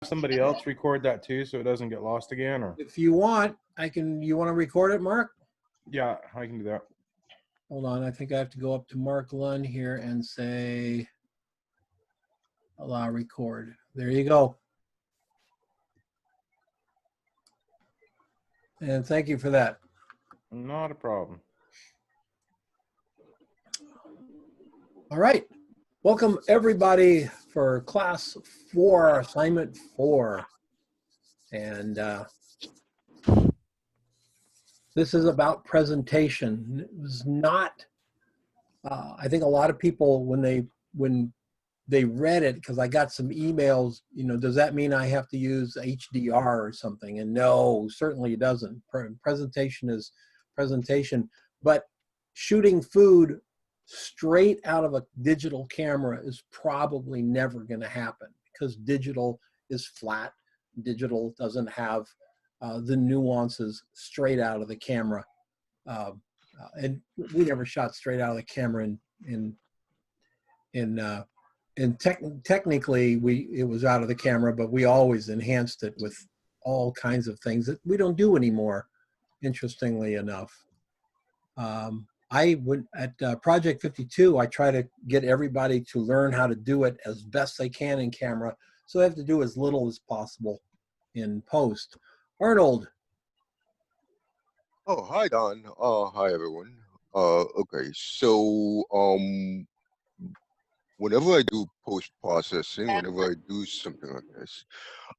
somebody else record that too so it doesn't get lost again? Or If you want, you want to record it, Mark? yeah, I can do that. Hold on, I think I have to go up to Mark Lund here and say, allow record. There you go. And thank you for that. Not a problem. All right. Welcome everybody for class 4, assignment 4. And this is about presentation. It was not, I think a lot of people when they read it, because I got some emails, does that mean I have to use HDR or something? And no, certainly it doesn't. Presentation is presentation. But shooting food straight out of a digital camera is probably never going to happen because digital is flat. Digital doesn't have the nuances straight out of the camera. And we never shot straight out of the camera technically it was out of the camera, but we always enhanced it with all kinds of things that we don't do anymore, interestingly enough. I would at Project 52, I try to get everybody to learn how to do it as best they can in camera, so they have to do as little as possible in post. Arnold. Oh, hi, Don. Hi, everyone. Okay, so whenever I do post-processing, whenever I do something like this,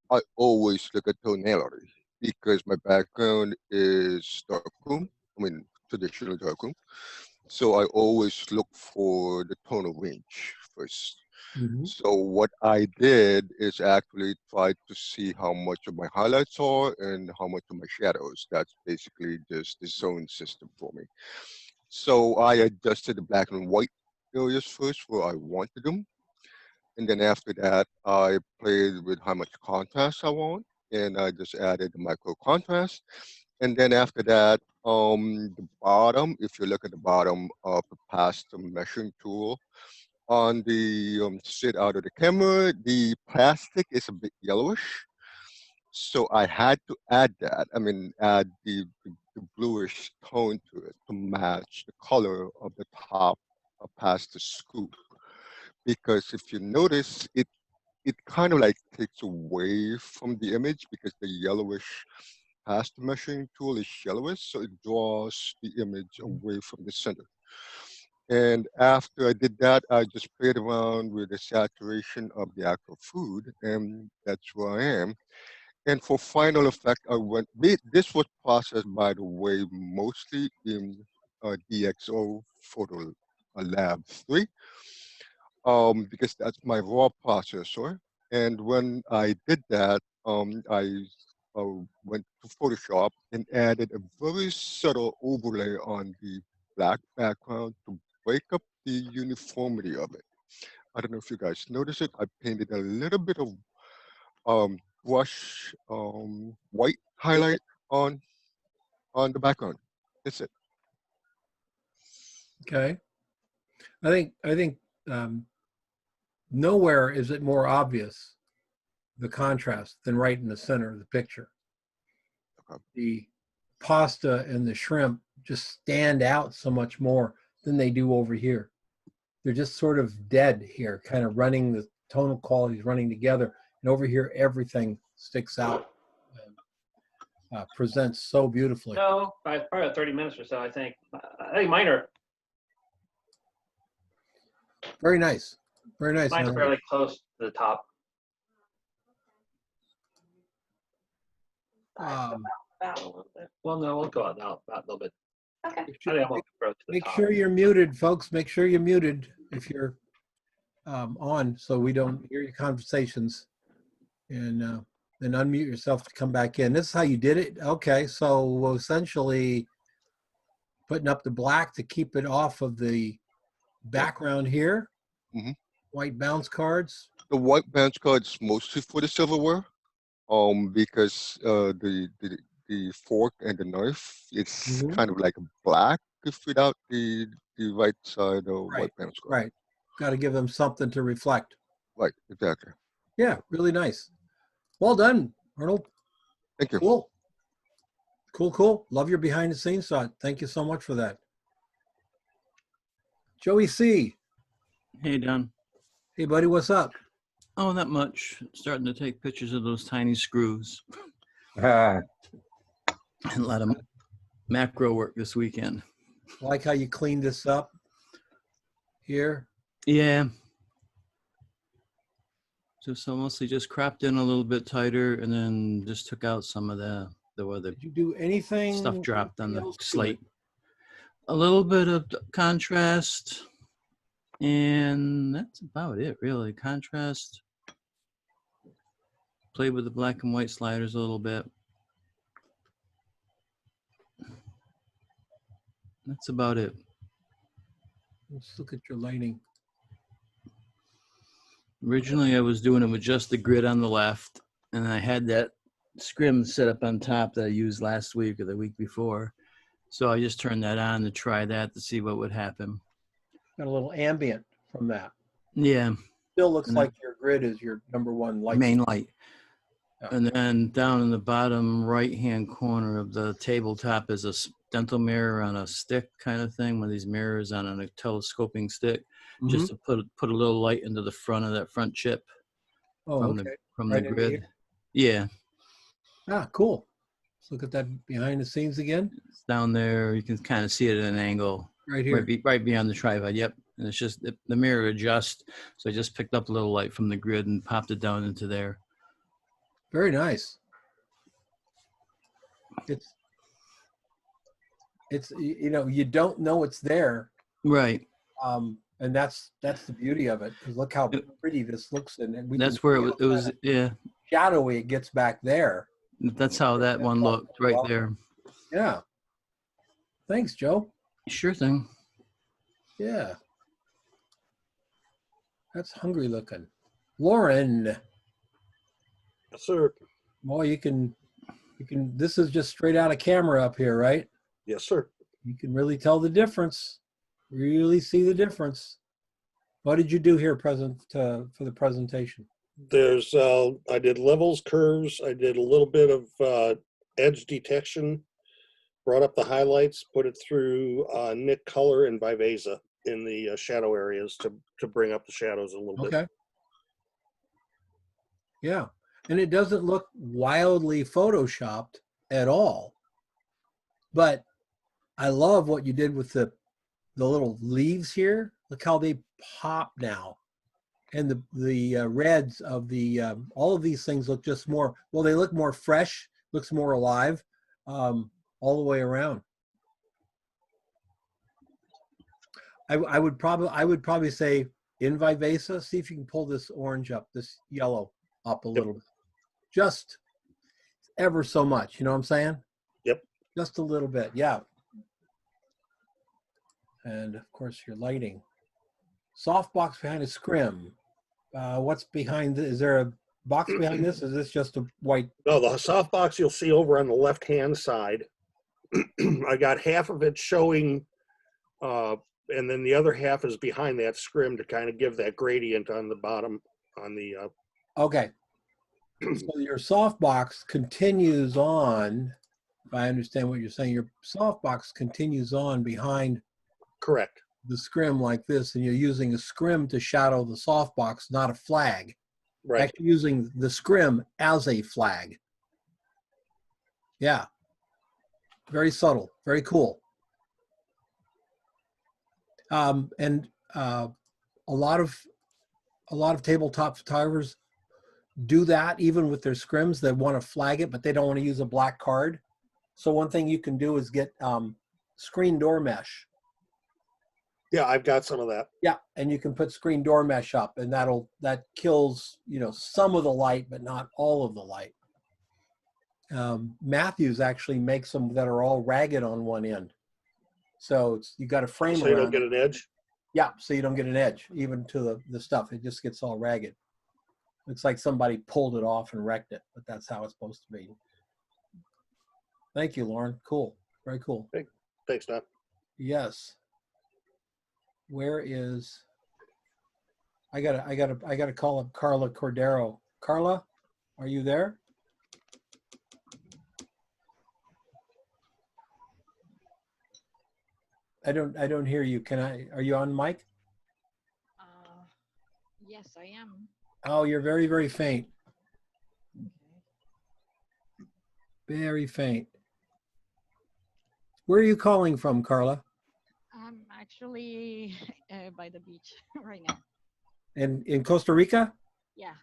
I always look at tonality because my background is darkroom. I mean, traditional darkroom. So I always look for the tonal range first. Mm-hmm. So what I did is actually try to see how much of my highlights are and how much of my shadows. That's basically just the zone system for me. So I adjusted the black and white areas first where I wanted them. And then after that, I played with how much contrast I want. And I just added the micro contrast. And then after that, the bottom, if you look at the bottom of the past meshing tool, on the straight out of the camera, the plastic is a bit yellowish. So I had to add that. I mean, add the bluish tone to it to match the color of the top past the scoop. Because if you notice, it kind of like takes away from the image because the yellowish past the measuring tool is yellowish, so it draws the image away from the center. And after I did that, I just played around with the saturation of the actual food, and that's where I am. And for final effect, this was processed, by the way, mostly in DxO Photo Lab 3, because that's my raw processor. And when I did that, I went to Photoshop and added a very subtle overlay on the black background to break up the uniformity of it. I don't know if you guys notice it. I painted a little bit of brush white highlight on the background. That's it. Okay. I think nowhere is it more obvious, the contrast, than right in the center of the picture. Okay. The pasta and the shrimp just stand out so much more than they do over here. They're just sort of dead here, kind of running, the tonal qualities running together. And over here, everything sticks out and presents so beautifully. No, probably about 30 minutes or so, I think. I think mine are Very nice. Very nice. Mine's fairly close to the top. About a little bit. Well, no, we'll go out a little bit. Okay. I think I'm gonna approach the Make top. sure you're muted, folks. Make sure you're muted if you're on, so we don't hear your conversations. And then unmute yourself to come back in. This is how you did it? Okay, so essentially putting up the black to keep it off of the background here. Mhm. White bounce cards. The white bounce cards mostly for the silverware, because the fork and the knife, it's Mhm. kind of like black if without the right side of white bounce card. Right. Got to give them something to reflect. Right, exactly. Yeah, really nice. Well done, Arnold. Thank you. Cool. Cool. Love your behind the scenes shot. Thank you so much for that. Joey C. Hey, Don. Hey, buddy, what's up? Oh, not much. Starting to take pictures of those tiny screws Ah, and a lot of macro work this weekend. Like how you cleaned this up here. Yeah. So mostly just cropped in a little bit tighter and then just took out some of the where the Did you do anything? stuff dropped on the else to it? slate. A little bit of contrast, and that's about it, really. Contrast. Played with the black and white sliders a little bit. That's about it. Let's look at your lighting. Originally, I was doing it with just the grid on the left, and I had that scrim set up on top that I used last week or the week before. So I just turned that on to try that to see what would happen. Got a little ambient from that. Yeah, Still looks And like your grid is your number one light. main light. Yeah. And then down in the bottom right-hand corner of the tabletop is a dental mirror on a stick kind of thing, one of these mirrors on a telescoping stick, just to put a little light into the front of that front chip Oh, from okay. the Right in grid. here? Yeah, Ah, cool. Let's look at that behind the scenes again. it's down there. You can kind of see it at an angle. Right here. Right beyond the tripod. Yep. And it's just the mirror adjusts. So I just picked up a little light from the grid and popped it down into there. Very nice. It's you don't know it's there, Right. and that's the beauty of it. Because look how pretty this looks, and we That's can where see it how was. Yeah. shadowy it gets back there. That's how that one looked right there. Yeah. Thanks, Joe. Sure thing. Yeah. That's hungry looking. Lauren, Yes, sir. boy, you can. This is just straight out of camera up here, right? Yes, sir. You can really tell the difference. Really see the difference. What did you do here for the presentation? There's, I did levels, curves. I did a little bit of edge detection, brought up the highlights, put it through Nick Color and Viveza in the shadow areas to bring up the shadows a little bit. Okay. Yeah. And it doesn't look wildly photoshopped at all. But I love what you did with the little leaves here. Look how they pop now. And the reds of the all of these things look just more, well, they look more fresh, looks more alive all the way around. I would probably say in Viveza, see if you can pull this orange up, this yellow up a little bit. Just ever so much, you know what I'm saying? Yep. Just a little bit, yeah. And of course your lighting. Softbox behind a scrim. What's behind this? Is there a box behind this? Is this just a white? No, the softbox you'll see over on the left-hand side. I got half of it showing, and then the other half is behind that scrim to kind of give that gradient on the bottom on the. Okay. So your softbox continues on, if I understand what you're saying, your softbox continues on behind Correct. the scrim like this, and you're using a scrim to shadow the softbox, not a flag. Right. Actually using the scrim as a flag. Yeah. Very subtle, very cool. And a lot of tabletop photographers do that even with their scrims. They want to flag it, but they don't want to use a black card. So one thing you can do is get screen door mesh. Yeah, I've got some of that. Yeah, and you can put screen door mesh up, and that kills some of the light, but not all of the light. Matthews actually makes them that are all ragged on one end, so you got a frame So you around don't get it. an edge. Yeah, so you don't get an edge even to the stuff. It just gets all ragged. Looks like somebody pulled it off and wrecked it, but that's how it's supposed to be. Thank you, Lauren. Cool, very cool. Thanks, Don. Yes. Where is? I gotta call up Carla Cordero. Carla, Are you there? I don't hear you. Are you on mic? Yes, I am. Oh, you're very, very faint. Very faint. Where are you calling from, Carla? I'm actually by the beach right now. In Costa Rica? Yeah,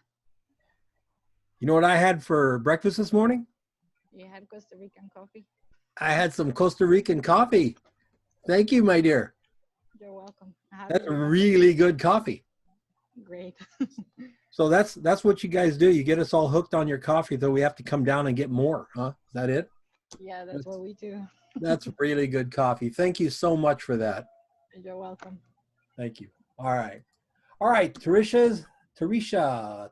You know what I had for breakfast this morning? you had Costa Rican coffee. I had some Costa Rican coffee. Thank you, my dear. You're welcome. I have That's you remember. really good coffee. Great. So that's what you guys do. You get us all hooked on your coffee, though we have to come down and get more, huh? Is that it? Yeah, that's what we do. That's really good coffee. Thank you so much for that. You're welcome. Thank you. All right. All right, Trisha. Trisha.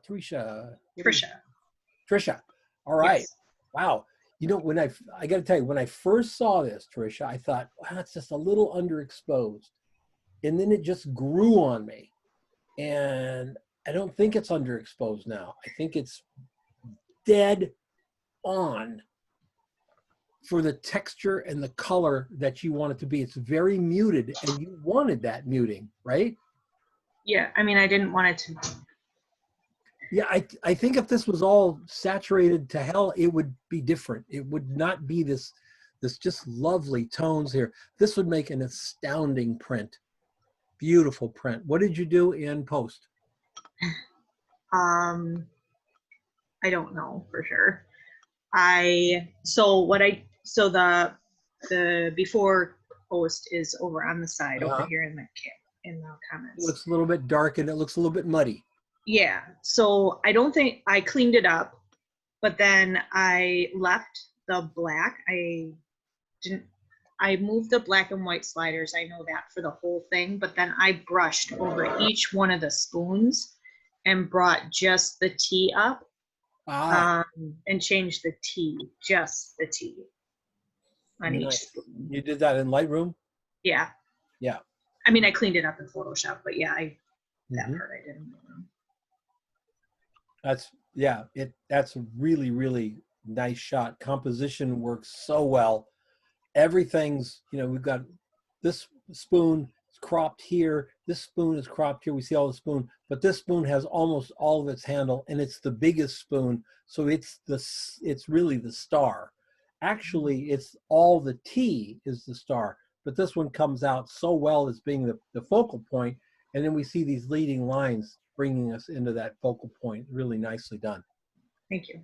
All right. Yes. Wow. You know, when I got to tell you, when I first saw this, Trisha, I thought, wow, it's just a little underexposed. And then it just grew on me. And I don't think it's underexposed now. I think it's dead on for the texture and the color that you want it to be. It's very muted, and you wanted that muting, right? Yeah, I mean, I didn't want it to. Yeah, I think if this was all saturated to hell, it would be different. It would not be this just lovely tones here. This would make an astounding print. Beautiful print. What did you do in post? I don't know for sure. So the before post is over on the side over here in the It comments. looks a little bit dark and it looks a little bit muddy. Yeah. So I don't think I cleaned it up, but then I left the black. I moved the black and white sliders. I know that for the whole thing, but then I brushed over each one of the spoons and brought just the T up. And change the T, just the T on each Nice. spoon. You did that in Lightroom? Yeah. Yeah. I mean, I cleaned it up in Photoshop, but yeah, that Mhm. part I didn't. That's a really, really nice shot. Composition works so well. Everything's, we've got this spoon is cropped here. This spoon is cropped here. We see all the spoon, but this spoon has almost all of its handle, and it's the biggest spoon. So it's really the star. Actually, it's all the T is the star, but this one comes out so well as being the focal point, and then we see these leading lines bringing us into that focal point. Really nicely done. Thank you.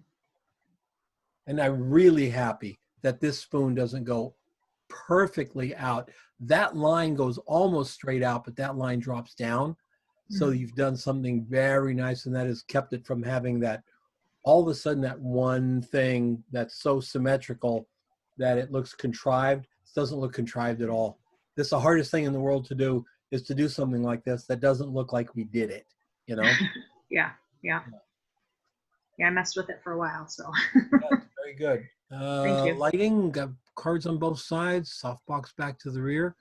And I'm really happy that this spoon doesn't go perfectly out. That line goes almost straight out, but that line drops down. So you've done something very nice, and that has kept it from having that, all of a sudden, that one thing that's so symmetrical that it looks contrived. It doesn't look contrived at all. This is the hardest thing in the world to do, is to do something like this that doesn't look like we did it, Yeah. I messed with it for a while, so. That's very good. Thank you. Lighting, got cards on both sides, softbox back to the rear.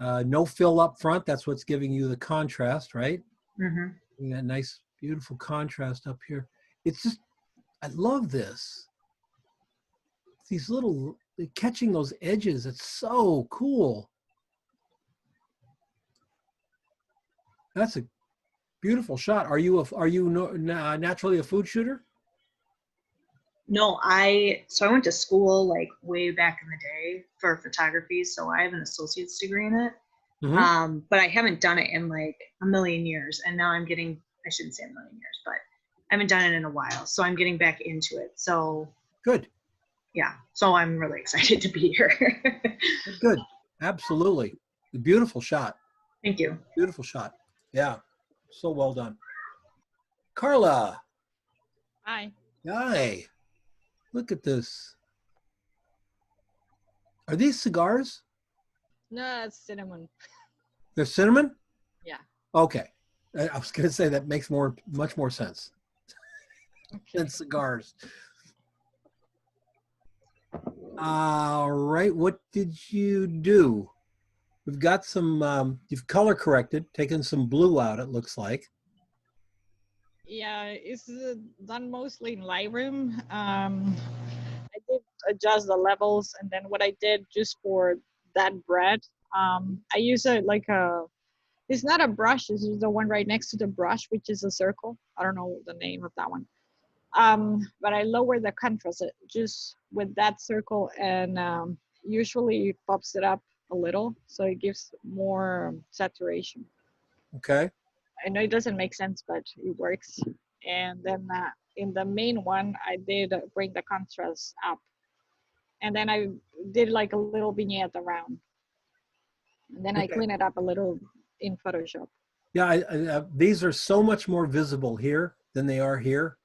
No fill up front. That's what's giving you the contrast, right? Mm-hmm. You got nice, beautiful contrast up here. It's just, I love this. These little, catching those edges. It's so cool. That's a beautiful shot. Are you naturally a food shooter? No, so I went to school like way back in the day for photography, so I have an associate's degree in it. Mhm. But I haven't done it in like a million years, and now I shouldn't say a million years, but I haven't done it in a while, so I'm getting back into it. So Good. yeah, so I'm really excited to be here. Good. Absolutely. Beautiful shot. Thank you. Beautiful shot. Yeah. So well done. Carla. Hi. Hi. Look at this. Are these cigars? No, it's cinnamon. They're cinnamon? Yeah. Okay. I was going to say that makes much more sense than cigars. All right. What did you do? We've got some, you've color corrected, taken some blue out, it looks like. Yeah, it's done mostly in Lightroom. I did adjust the levels, and then what I did just for that bread, I use it like a. It's not a brush. This is the one right next to the brush, which is a circle. I don't know the name of that one. But I lower the contrast just with that circle, and usually it pops it up a little, so it gives more saturation. Okay. I know it doesn't make sense, but it works. And then in the main one, I did bring the contrast up, and then I did like a little vignette around, and then I Okay. clean it up a little in Photoshop. Yeah, these are so much more visible here than they are here.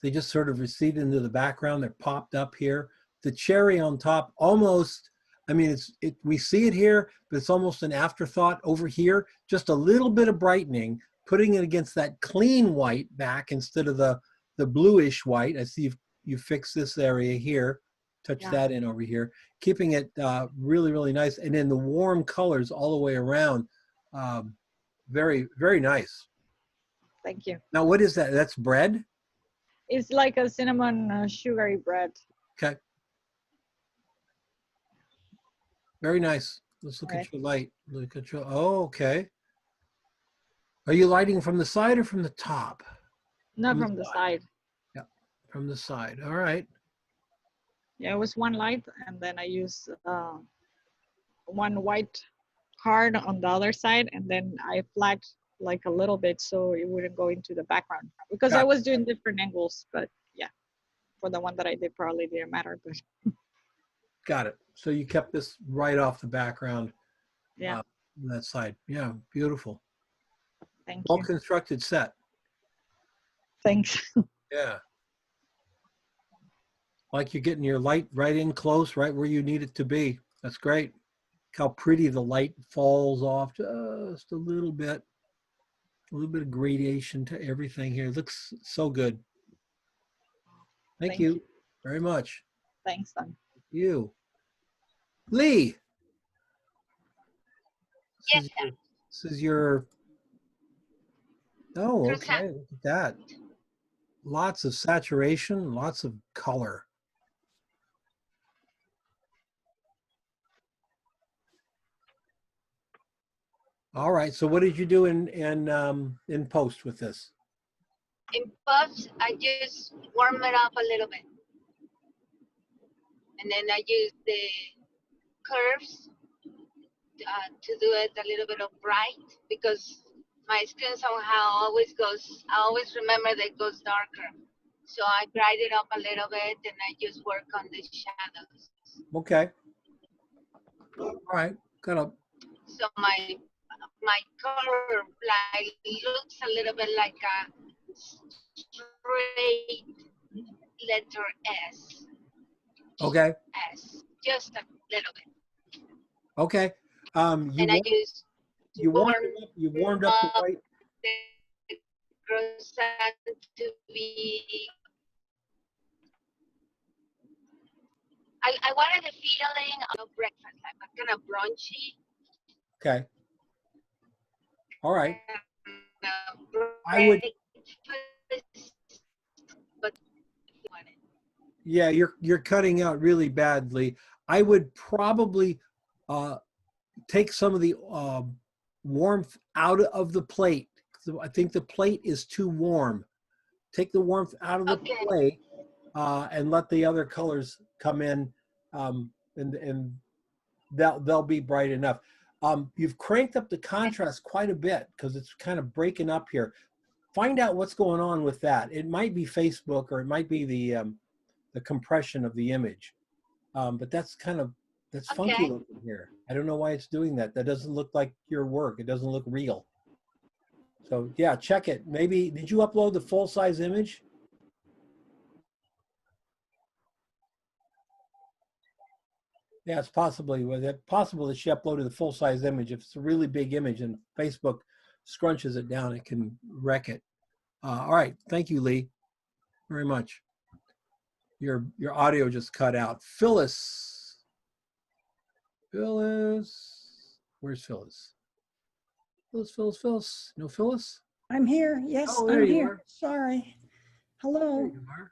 They just sort of recede into the background. They're popped up here. The cherry on top almost, I mean, we see it here, but it's almost an afterthought over here. Just a little bit of brightening, putting it against that clean white back instead of the bluish white. I see you fixed this area here, touch Yeah. that in over here, keeping it really, really nice. And then the warm colors all the way around. Very, very nice. Thank you. Now, what is that? That's bread? It's like a cinnamon sugary bread. Okay. Very nice. Let's look Right. at your light. Look at your, oh, okay. Are you lighting from the side or from the top? Not from the side. Yeah, from the side. All right. Yeah, it was one light, and then I used one white card on the other side, and then I flagged like a little bit so it wouldn't go into the background because I Got it. was doing different angles. But yeah, for the one that I did, probably didn't matter. But Got it. So you kept this right off the background yeah, on that side. Yeah, beautiful. thank Well you. constructed set. Thanks. Yeah. Like you're getting your light right in close, right where you need it to be. That's great. Look how pretty the light falls off just a little bit. A little bit of gradation to everything here. It looks so good. Thank you very much. Thanks, Don. You. Lee. Yes, This is your, oh, Roxanne. okay. Look at that. Lots of saturation, lots of color. All right. So what did you do in post with this? In post, I just warm it up a little bit. And then I use the curves to do it a little bit of bright because my skin somehow always goes, I always remember that it goes darker. So I brighten it up a little bit and I just work on the shadows. Okay. All right. Got a, So my color like looks a little bit like a straight letter S. okay. S, just a little bit. Okay. And I use you warmed up the white. the croissant to be. I wanted the feeling of breakfast, like a kind of brunchy. Okay. All right. I would. Breakfast, but Yeah, you're cutting out really badly. I would probably take some of the warmth out of the plate. I think the plate is too warm. Take the warmth out of the plate and let the other colors come in, and they'll be bright enough. You've cranked up the contrast quite a bit because it's kind of breaking up here. Find out what's going on with that. It might be Facebook or it might be the compression of the image. But that's funky looking here. I don't know why it's doing that. That doesn't look like your work. It doesn't look real. So yeah, check it. Maybe, did you upload the full size image? Yeah, it's possible that she uploaded the full size image. If it's a really big image and Facebook scrunches it down, it can wreck it. All right. Thank you, Lee, very much. Your audio just cut out. Phyllis. Where's Phyllis? Phyllis. No Phyllis? I'm here. Yes, Oh, there I'm you here. are. Sorry. There Hello. you are.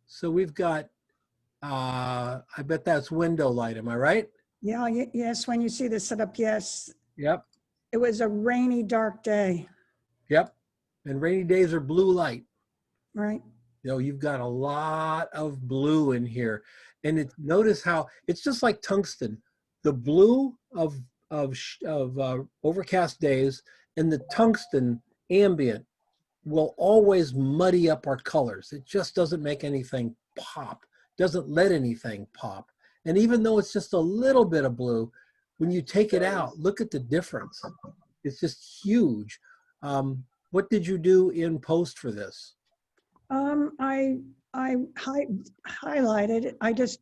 So we've got, I bet that's window light. Am I right? Yeah, yes, when you see the setup, yes. Yep. It was a rainy, dark day, Yep. And rainy days are blue light. right? You know, you've got a lot of blue in here. And notice how it's just like tungsten. The blue of overcast days and the tungsten ambient will always muddy up our colors. It just doesn't make anything pop, doesn't let anything pop. And even though it's just a little bit of blue, when you take it out, look at the difference. It's just huge. What did you do in post for this? I highlighted it. I just,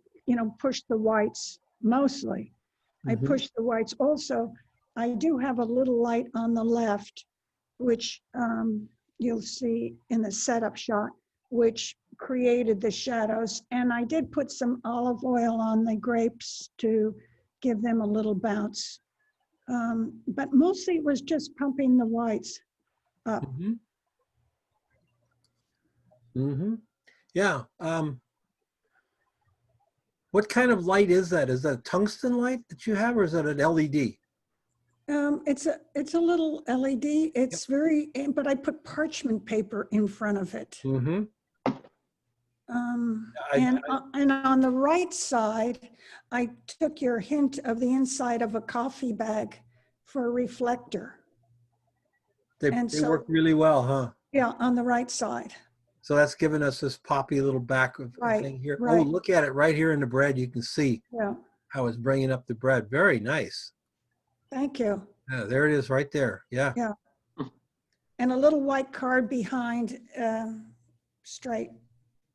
pushed the whites mostly. I Mhm. pushed the whites. Also, I do have a little light on the left, which you'll see in the setup shot, which created the shadows. And I did put some olive oil on the grapes to give them a little bounce. But mostly it was just pumping the whites up. Mm-hmm. Mm-hmm. Yeah. What kind of light is that? Is that a tungsten light that you have, or is that an LED? It's a little LED. It's but I put parchment paper in front of it. Mm-hmm. And on the right side, I took your hint of the inside of a coffee bag for a reflector. They work really well, huh? Yeah, on the right side. So that's giving us this poppy little back of thing here. Right. Oh, look at it right here in the bread. You can see Yeah. how it's bringing up the bread. Very nice. Thank you. Yeah, there it is right there. Yeah. Yeah. And a little white card behind straight.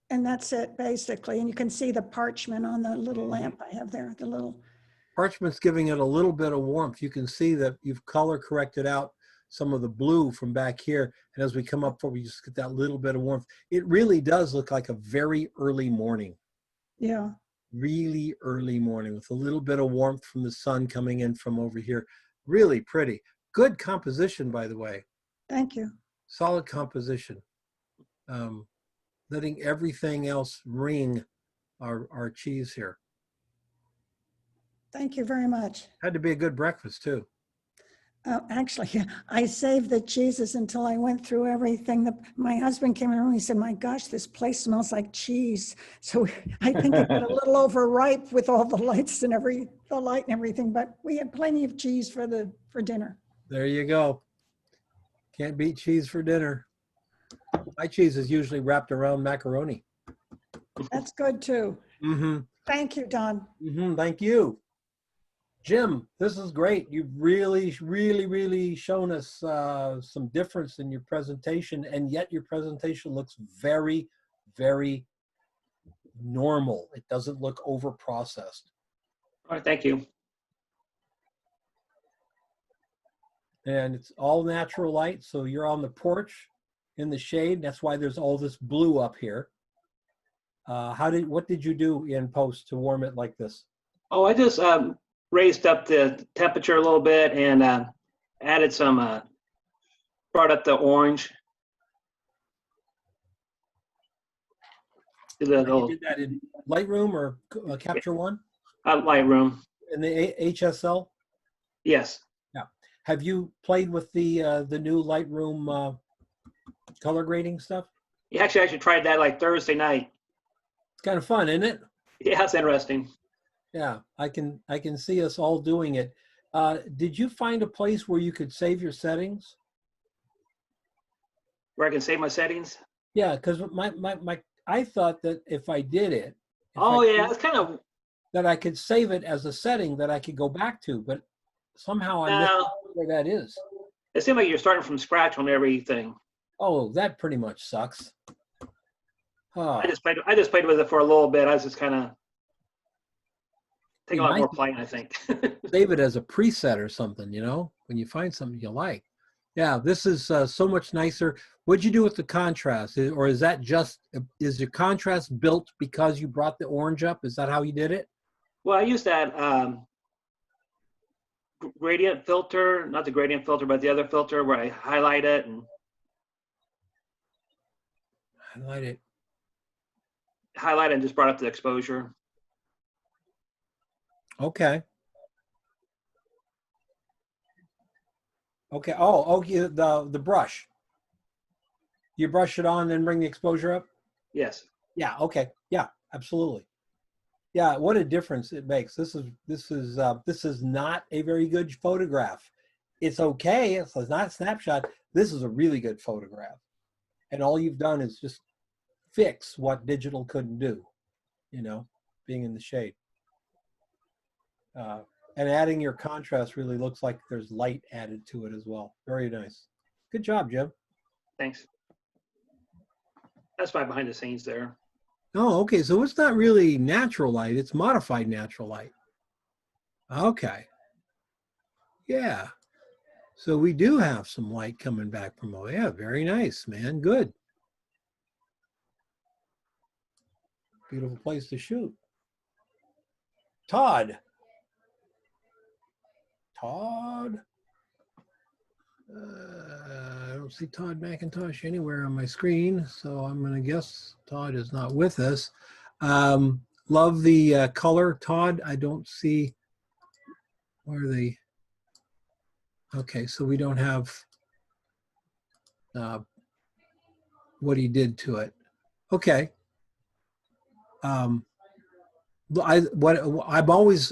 And that's it basically. And you can see the parchment on the little lamp I have there, the little. Parchment's giving it a little bit of warmth. You can see that you've color corrected out some of the blue from back here. And as we come up forward, we just get that little bit of warmth. It really does look like a very early morning. Yeah. Really early morning with a little bit of warmth from the sun coming in from over here. Really pretty. Good composition, by the way. Thank you. Solid composition. Letting everything else ring our cheese here. Thank you very much. Had to be a good breakfast too. Actually, I saved the cheeses until I went through everything. My husband came in and he said, "My gosh, this place smells like cheese." So I think it got a little overripe with all the lights and the light and everything, but we had plenty of cheese for dinner. There you go. Can't beat cheese for dinner. My cheese is usually wrapped around macaroni. That's good too. Mm-hmm. Thank you, Don. Mm-hmm. Thank you. Jim, this is great. You've really shown us some difference in your presentation, and yet your presentation looks very, very normal. It doesn't look over-processed. All right, thank you. And it's all natural light, so you're on the porch in the shade. That's why there's all this blue up here. What did you do in post to warm it like this? Oh, I just raised up the temperature a little bit and added some, brought up the orange. To the You little did that in Lightroom or Capture One? Lightroom. In the HSL? Yes. Yeah. Have you played with the new Lightroom color grading stuff? Yeah, actually, I tried that like Thursday night. It's kind of fun, isn't it? Yeah, it's interesting. Yeah, I can see us all doing it. Did you find a place where you could save your settings? Where I can save my settings? Yeah, because I thought that if I did it, Oh, yeah, it's kind of. that I could save it as a setting that I could go back to, but somehow I missed No. where that is. It seems like you're starting from scratch on everything. Oh, that pretty much sucks. Oh, I just played with it for a little bit. I was just kind of taking a lot nice more playing, I think. save it as a preset or something, when you find something you like. Yeah, this is so much nicer. What'd you do with the contrast? Or is your contrast built because you brought the orange up? Is that how you did it? Well, I used that gradient filter, not the gradient filter, but the other filter where I highlight it and Highlight it. Highlight and just brought up the exposure. Okay. Okay. Oh, yeah, the brush. You brush it on, then bring the exposure up? Yes. Yeah, okay. Yeah, absolutely. Yeah, what a difference it makes. This is not a very good photograph. It's okay. It's not a snapshot. This is a really good photograph. And all you've done is just fix what digital couldn't do, you know, being in the shade. And adding your contrast really looks like there's light added to it as well. Very nice. Good job, Jim. Thanks. That's my behind the scenes there. Oh, okay. So it's not really natural light. It's modified natural light. Okay. Yeah. So we do have some light coming back from, oh yeah, very nice, man. Good. Beautiful place to shoot. Todd. Todd. I don't see Todd McIntosh anywhere on my screen, so I'm going to guess Todd is not with us. Love the color, Todd. I don't see where the. Okay, so we don't have what he did to it. Okay. I'm always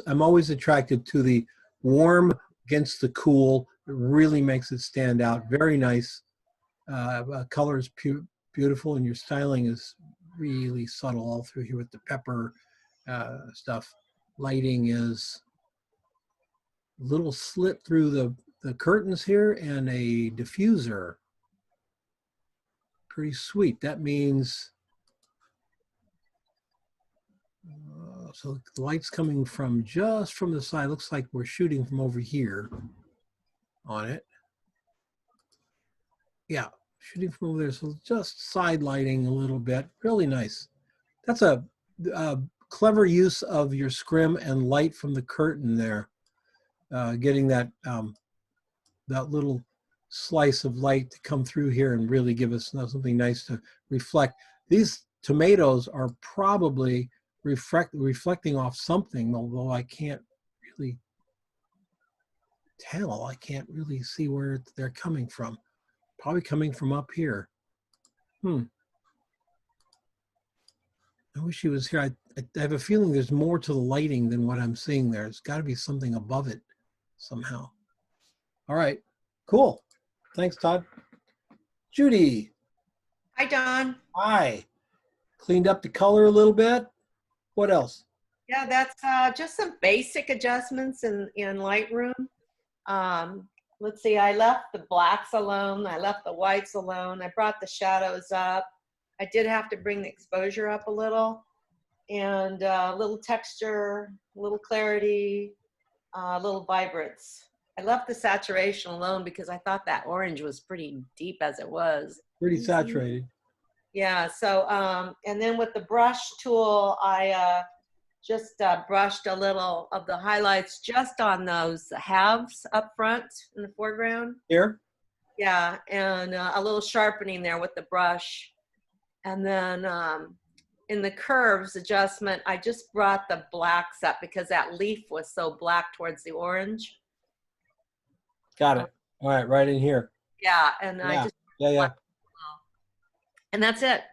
attracted to the warm against the cool. It really makes it stand out. Very nice. Color is beautiful, and your styling is really subtle all through here with the pepper stuff. Lighting is a little slit through the curtains here and a diffuser. Pretty sweet. That means so the light's coming from just from the side. Looks like we're shooting from over here on it. Yeah, shooting from over there. So just side lighting a little bit. Really nice. That's a clever use of your scrim and light from the curtain there. Getting that that little slice of light to come through here and really give us something nice to reflect. These tomatoes are probably reflecting off something, although I can't really tell. I can't really see where they're coming from. Probably coming from up here. I wish he was here. I have a feeling there's more to the lighting than what I'm seeing there. There's got to be something above it somehow. All right, cool. Thanks, Todd. Judy. Hi, Don. Hi. Cleaned up the color a little bit. What else? Yeah, that's just some basic adjustments in Lightroom. Let's see, I left the blacks alone. I left the whites alone. I brought the shadows up. I did have to bring the exposure up a little, and a little texture, a little clarity, a little vibrance. I left the saturation alone because I thought that orange was pretty deep as it was. Pretty saturated. Yeah, so, and then with the brush tool, I just brushed a little of the highlights just on those halves up front in the foreground. Here? Yeah, and a little sharpening there with the brush. And then in the curves adjustment, I just brought the blacks up because that leaf was so black towards the orange. Got it. All right, right in here. Yeah, and Yeah. I just, Yeah. and that's it.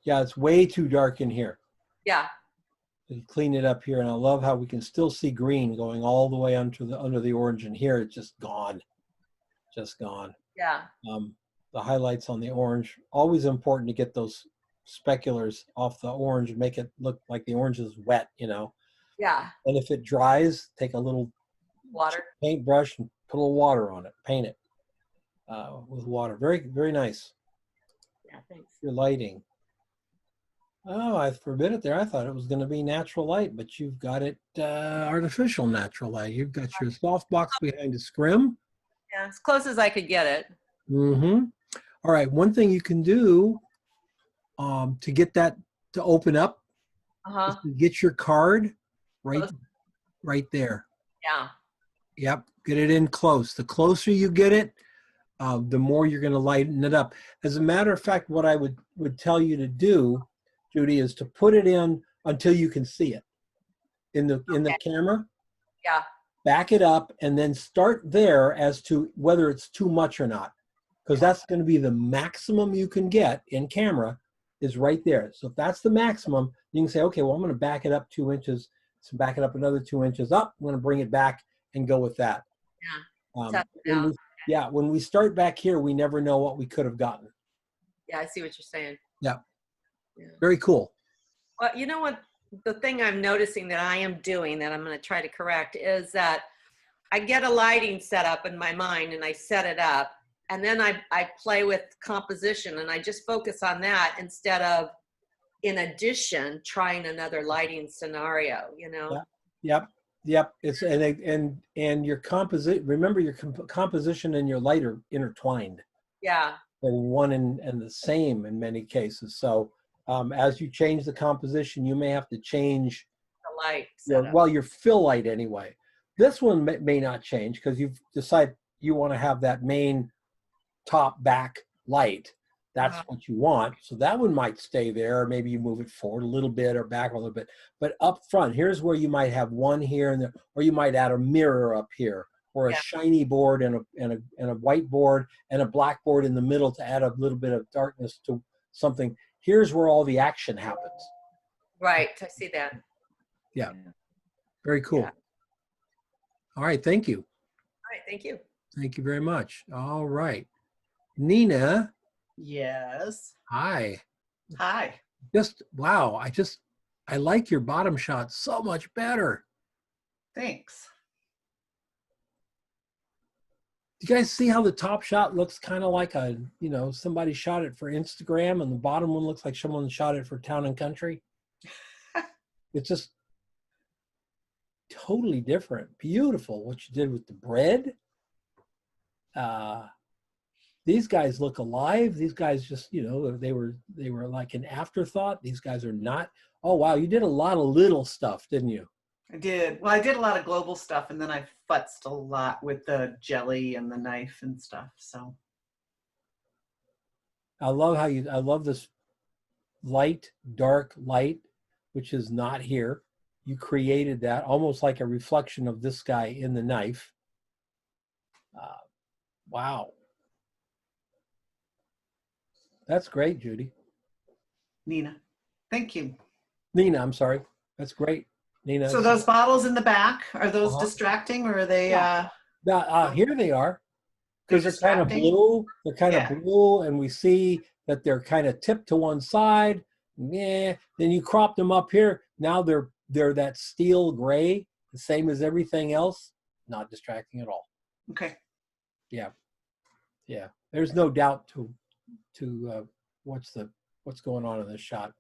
Yeah, it's way too dark in here. Yeah. You clean it up here, and I love how we can still see green going all the way under the orange, and here it's just gone. Just gone. Yeah. The highlights on the orange, always important to get those speculars off the orange and make it look like the orange is wet, you know. Yeah. And if it dries, take a little Water. paintbrush and put a little water on it. Paint it with water. Very, very nice. Yeah, thanks. Your lighting. Oh, I forbid it there. I thought it was going to be natural light, but you've got it artificial natural light. You've got your softbox behind the scrim. Yeah, as close as I could get it. Mm-hmm. All right. One thing you can do to get that to open up is to get your card right there. Yeah. Yep. Get it in close. The closer you get it, the more you're going to lighten it up. As a matter of fact, what I would tell you to do, Judy, is to put it in until you can see it in the camera. Yeah. Back it up and then start there as to whether it's too much or not, because that's going to be the maximum you can get in camera is right there. So if that's the maximum, you can say, okay, well, I'm going to back it up 2 inches, so back it up another 2 inches up. I'm going to bring it back and go with that. Yeah. When we start back here, we never know what we could have gotten. Yeah, I see what you're saying. Yeah. Yeah. Very cool. Well, you know what? The thing I'm noticing that I am doing that I'm going to try to correct is that I get a lighting set up in my mind and I set it up, and then I play with composition and I just focus on that instead of, in addition, trying another lighting scenario, you know? Yep. It's and your composition. Remember, your composition and your light are intertwined. Yeah. They're one and the same in many cases. So as you change the composition, you may have to change The light your fill light anyway. This one may not change because you've decided you want to have that main top back light. That's what you want. So that one might stay there, or maybe you move it forward a little bit or back a little bit. But up front, here's where you might have one here and there, or you might add a mirror up here, or a shiny board and a white board and a black board in the middle to add a little bit of darkness to something. Here's where all the action happens. Right. I see that. Yeah. Very cool. Yeah. All right. Thank you. All right. Thank you. Thank you very much. All right. Nina. Yes. Hi. Hi. Wow. I like your bottom shot so much better. Thanks. You guys see how the top shot looks kind of like somebody shot it for Instagram, and the bottom one looks like someone shot it for Town and Country? It's just totally different. Beautiful what you did with the bread. These guys look alive. These guys just, they were like an afterthought. These guys are not. Oh, wow. You did a lot of little stuff, didn't you? I did. Well, I did a lot of global stuff, and then I futzed a lot with the jelly and the knife and stuff. So I love this light, dark light, which is not here. You created that almost like a reflection of this guy in the knife. Wow. That's great, Judy. Nina. Thank you. Nina, I'm sorry. That's great. Nina. So those bottles in the back, are those distracting, or are they? Here they are. Because they're kind of blue. They're kind of blue, and we see that they're kind of tipped to one side. Yeah. Then you crop them up here. Now they're that steel gray, the same as everything else. Not distracting at all. Okay. Yeah. Yeah. There's no doubt to what's going on in this shot.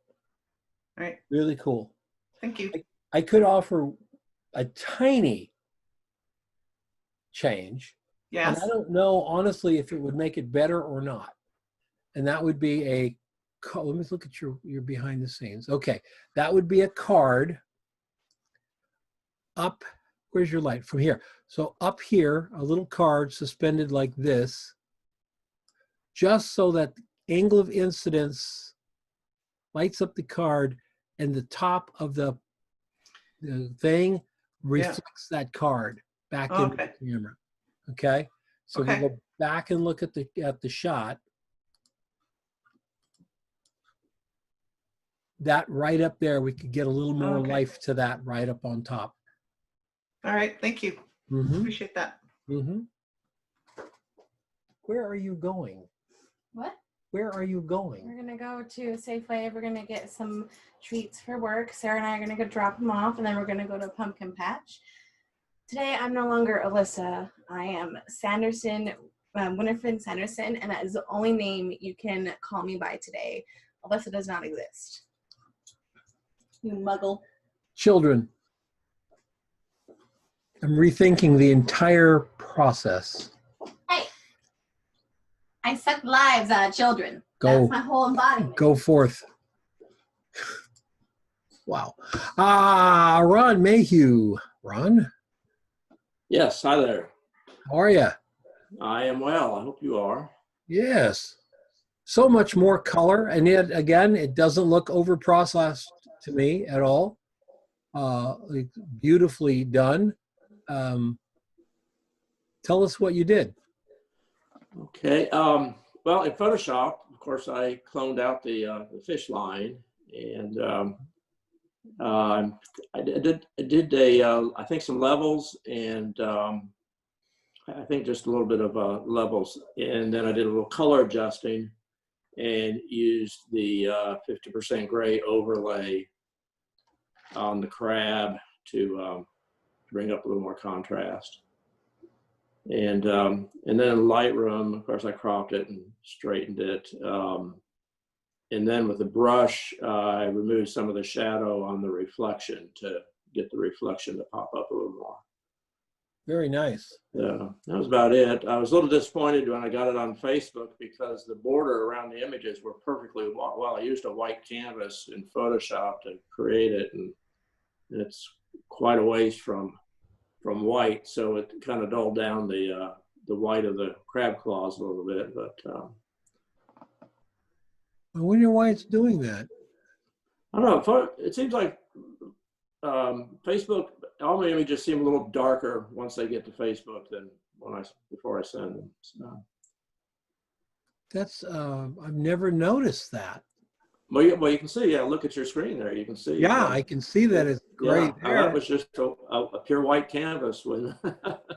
All right. Really cool. Thank you. I could offer a tiny change. Yes. And I don't know, honestly, if it would make it better or not. And that would be let me look at your behind the scenes. Okay. That would be a card up. Where's your light? From here. So up here, a little card suspended like this, just so that the angle of incidence lights up the card and the top of the thing reflects that card back into the camera. Okay. So we go back and look at the shot. That right up there, we could get a little more life to that right up on top. All right. Thank you. Mm-hmm. Appreciate that. Mm-hmm. Where are you going? What? Where are you going? We're gonna go to Safeway. We're gonna get some treats for work. Sarah and I are gonna go drop them off, and then we're gonna go to Pumpkin Patch. Today, I'm no longer Alyssa. I am Sanderson, Winifred Sanderson, and that is the only name you can call me by today. Alyssa does not exist. You muggle. Children. I'm rethinking the entire process. Hey, I suck lives out of children. Go. That's my whole embodiment. Go forth. Wow. Ron Mayhew. Ron? Yes, hi there. How are you? I am well. I hope you are. Yes. So much more color. And yet, again, it doesn't look over processed to me at all. Like, beautifully done. Tell us what you did. Okay. Well, in Photoshop, of course, I cloned out the fish line, and I did I think some levels, and I think just a little bit of levels, and then I did a little color adjusting, and used the 50% gray overlay on the crab to bring up a little more contrast. And then in Lightroom, of course, I cropped it and straightened it. And then with the brush, I removed some of the shadow on the reflection to get the reflection to pop up a little more. Very nice. Yeah, that was about it. I was a little disappointed when I got it on Facebook because the border around the images were perfectly well. I used a white canvas in Photoshop to create it, and it's quite a ways from white, so it kind of dulled down the white of the crab claws a little bit. But I wonder why it's doing that. I don't know. It seems like Facebook, all my images seem a little darker once they get to Facebook than before I send them. So. That's I've never noticed that. Well, you can see. Yeah, look at your screen there. You can see. Yeah, I can see that it's great. Yeah, that was just a pure white canvas. When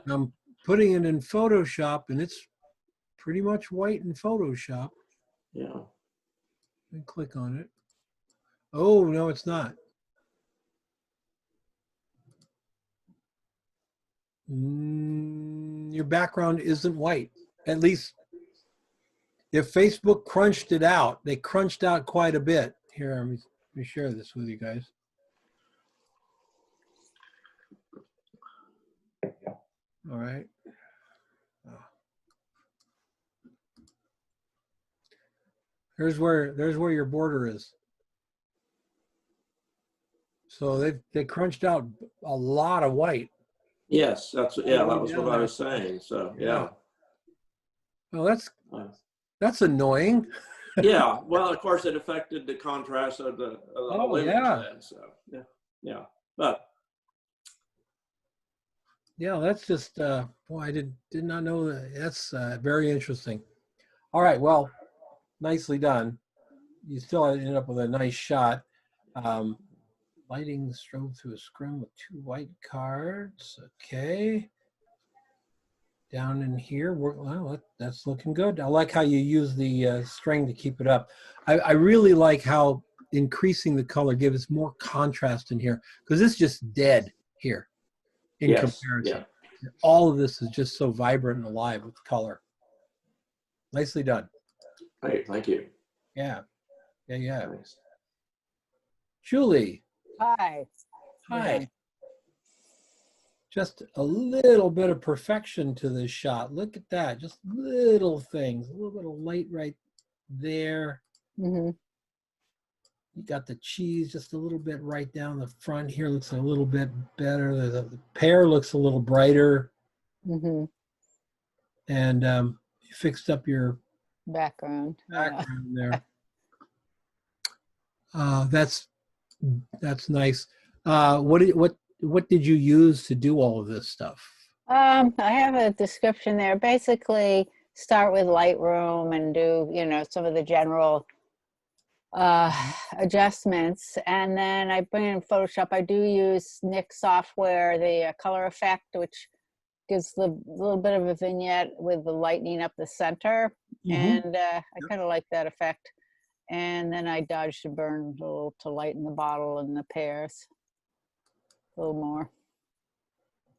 I'm putting it in Photoshop, and it's pretty much white in Photoshop. Yeah. And click on it. Oh, no, it's not. Your background isn't white. At least if Facebook crunched it out, they crunched out quite a bit. Here, let me share this with you guys. All right. There's where your border is. So they crunched out a lot of white. Yes, that was what I was saying. So yeah. Well, that's annoying. Yeah. Well, of course, it affected the contrast of the image then, so yeah. But yeah, that's just boy, I did not know that. That's very interesting. All right, well, nicely done. You still ended up with a nice shot. Lighting strobe through a scrim with 2 white cards. Okay. Down in here, well, that's looking good. I like how you use the string to keep it up. I really like how increasing the color gives more contrast in here, because it's just dead here in comparison. Yeah. All of this is just so vibrant and alive with color. Nicely done. Great, thank you. Yeah. Nice. Julie. Hi. Hi. Just a little bit of perfection to this shot. Look at that. Just little things. A little bit of light right there. Mm-hmm. You got the cheese just a little bit right down the front here. Looks a little bit better. The pear looks a little brighter. Mm-hmm. And you fixed up your background there. That's nice. What did you use to do all of this stuff? I have a description there. Basically, start with Lightroom and do some of the general adjustments, and then I bring in Photoshop. I do use Nik software, the color effect, which gives a little bit of a vignette with the lightening up the center, and I kind of like that effect. And then I dodged and burned a little to lighten the bottle and the pears a little more.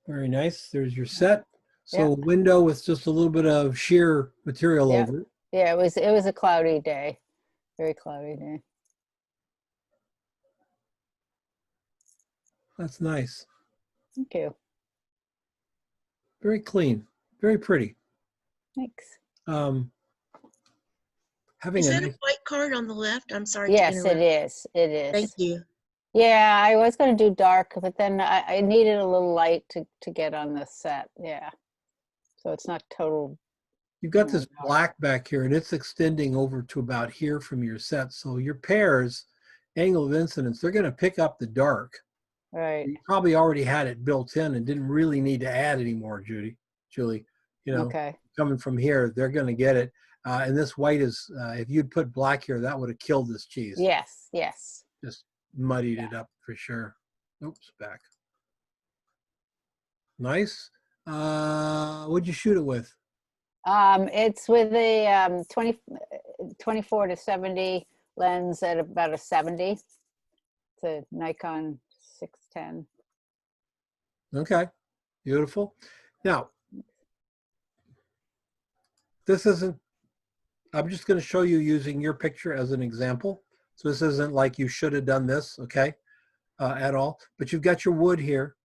Very nice. There's your set. So window with just a little bit of sheer material over it. Yeah, it was a cloudy day, very cloudy day. That's nice. Thank you. Very clean, very pretty. Thanks. Is that a white card on the left? I'm sorry. Yes, it is. It is. Thank you. Yeah, I was going to do dark, but then I needed a little light to get on the set. Yeah. So it's not total You've got this black back here, and it's extending over to about here from your set. So your pairs, angle of incidence, they're going to pick up the dark. Right. You probably already had it built in and didn't really need to add anymore, Julie. You know, Okay. coming from here, they're going to get it. And this white is, if you'd put black here, that would have killed this cheese. Yes, yes. Just muddied it up for sure. Oops, back. Nice. What'd you shoot it with? It's with a 24 to 70 lens at about a 70. It's a Nikon 610. Okay, beautiful. Now, this isn't, I'm just going to show you using your picture as an example. So this isn't like you should have done this, okay, at all. But you've got your wood here,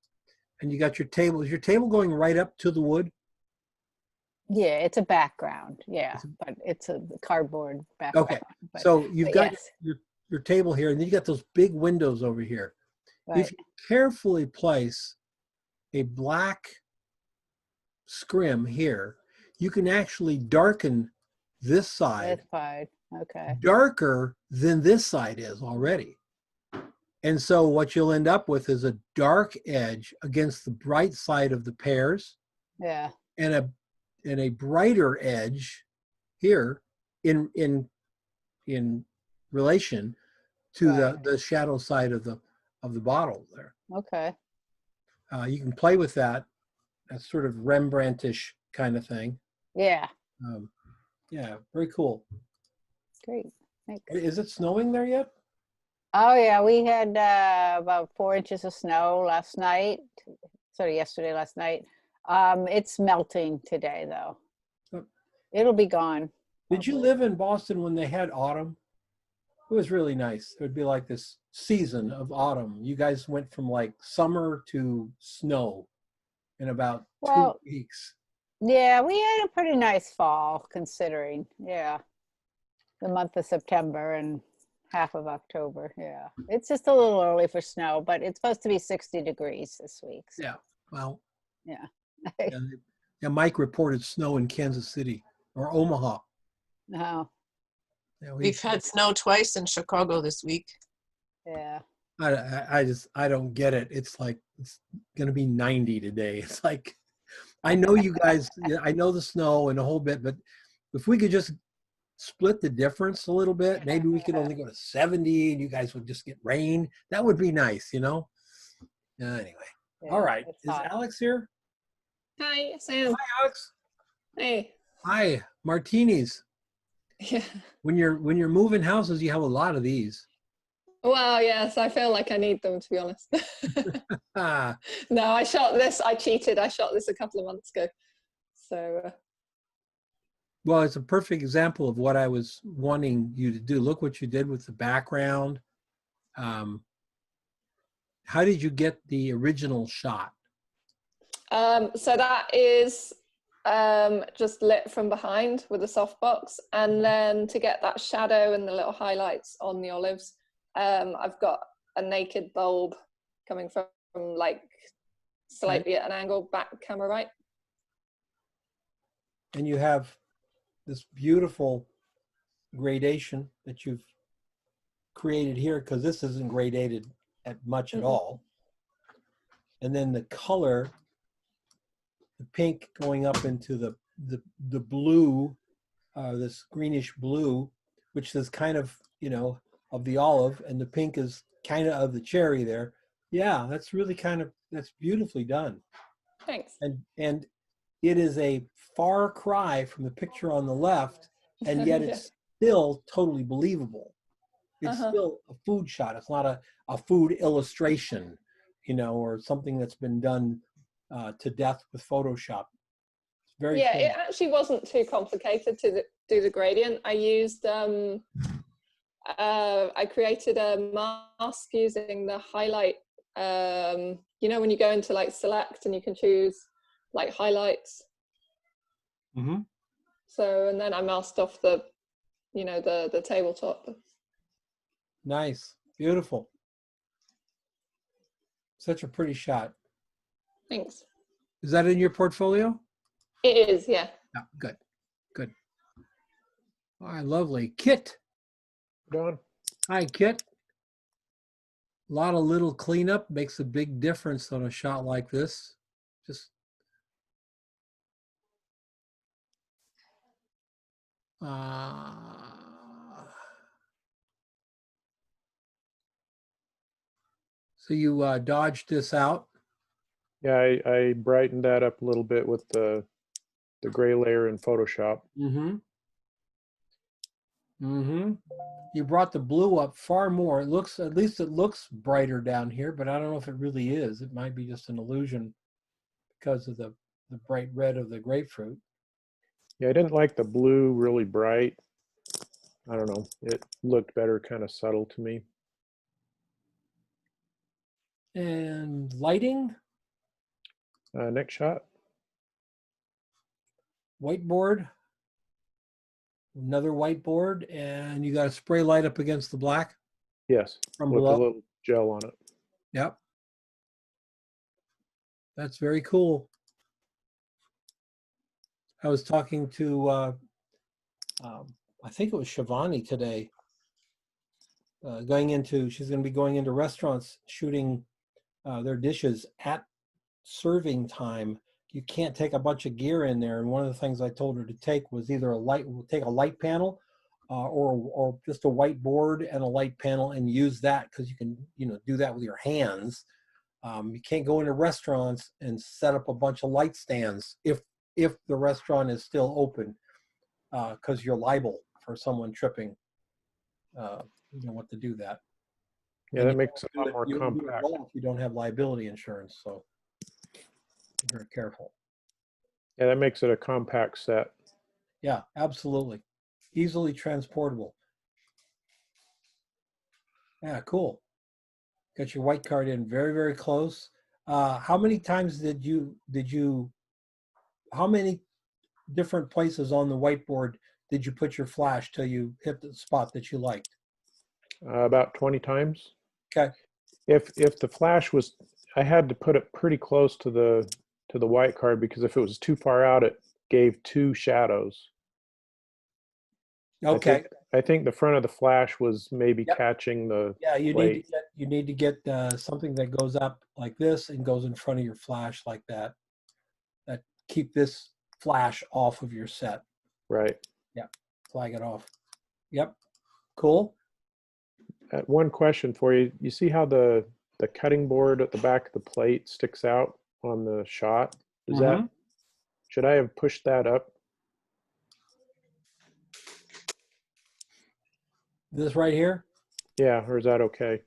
and you got your table. Is your table going right up to the wood? Yeah, it's a background. Yeah, but it's a cardboard background. Okay, but- so you've but got yes. your table here, and then you got those big windows over here. Right. If you carefully place a black scrim here, you can actually darken this side This side. Okay. darker than this side is already. And so what you'll end up with is a dark edge against the bright side of the pears, Yeah. and a brighter edge here in relation to the shadow side of the bottle there. Okay. You can play with that. That's sort of Rembrandtish kind of thing. Yeah. Yeah, very cool. Great. Thanks. Is it snowing there yet? Oh yeah, we had about 4 inches of snow last night. Sorry, yesterday, last night. It's melting today though. It'll be gone. Did you live in Boston when they had autumn? It was really nice. It would be like this season of autumn. You guys went from like summer to snow in about 2 weeks. Yeah, we had a pretty nice fall considering. Yeah. The month of September and half of October. Yeah. It's just a little early for snow, but it's supposed to be 60 degrees this week. So, Yeah. Well, yeah. yeah, Mike reported snow in Kansas City or Omaha. No. Yeah, We've had snow twice in Chicago this week. Yeah. I don't get it. It's like, it's going to be 90 today. It's like, I know you guys, I know the snow and a whole bit, but if we could just split the difference a little bit, maybe we could only go to 70 and you guys would just get rain. That would be nice, you know? Anyway. All right. Is Alex here? Hi, Sam. Hi, Alex. Hey. Hi, martinis. Yeah. When you're moving houses, you have a lot of these. Well, yes, I feel like I need them, to be honest. Ah, No, I shot this. I cheated. I shot this a couple of months ago. So, well, it's a perfect example of what I was wanting you to do. Look what you did with the background. How did you get the original shot? so that is just lit from behind with a softbox. And then to get that shadow and the little highlights on the olives, I've got a naked bulb coming from like slightly at an angle back camera right. And you have this beautiful gradation that you've created here, because this isn't gradated at much at all. And then the color, the pink going up into the blue, this greenish blue, which is kind of, you know, of the olive, and the pink is kind of the cherry there. Yeah, that's really that's beautifully done. Thanks. And it is a far cry from the picture on the left, and yet it's still totally believable. It's still a food shot. It's not a food illustration, you know, or something that's been done to death with Photoshop. It's very cool. It actually wasn't too complicated to do the gradient. I used I created a mask using the highlight. You know, when you go into like select and you can choose like highlights. Mm-hmm. So, and then I masked off the, you know, the tabletop. Nice, beautiful. Such a pretty shot. Thanks. Is that in your portfolio? It is, yeah. Yeah, good. All right, lovely. Kit. Don. Hi, Kit. A lot of little cleanup makes a big difference on a shot like this. Just so you dodged this out. Yeah, I brightened that up a little bit with the gray layer in Photoshop. Mm-hmm. Mm-hmm. You brought the blue up far more. It looks, at least it looks brighter down here, but I don't know if it really is. It might be just an illusion because of the bright red of the grapefruit. Yeah, I didn't like the blue really bright. I don't know. It looked better, kind of subtle to me. And lighting, Next shot. whiteboard, another whiteboard, and you got a spray light up against the black? Yes, From with below? a little gel on it. Yep. That's very cool. I was talking to, I think it was Shivani today, she's going to be going into restaurants shooting their dishes at serving time. You can't take a bunch of gear in there. And one of the things I told her to take was either take a light panel or just a whiteboard and a light panel and use that, because you can, do that with your hands. You can't go into restaurants and set up a bunch of light stands if the restaurant is still open, because you're liable for someone tripping. You don't want to do that. Yeah, And that you makes it a don't lot more do it- you don't do it compact. well if you don't have liability insurance, so be very careful. Yeah, that makes it a compact set. Yeah, absolutely. Easily transportable. Yeah, cool. Got your white card in very, very close. How many times how many different places on the whiteboard did you put your flash till you hit the spot that you liked? About 20 times. Okay. If the flash was, I had to put it pretty close to the white card, because if it was too far out, it gave two shadows. Okay. I think the front of the flash was maybe Yep. catching the Yeah, you plate. need to get something that goes up like this and goes in front of your flash like that. That keep this flash off of your set. Right. Yeah, flag it off. Yep, cool. One question for you. You see how the cutting board at the back of the plate sticks out on the shot? Is that, should I have pushed that up? This right here? Yeah, or is that okay?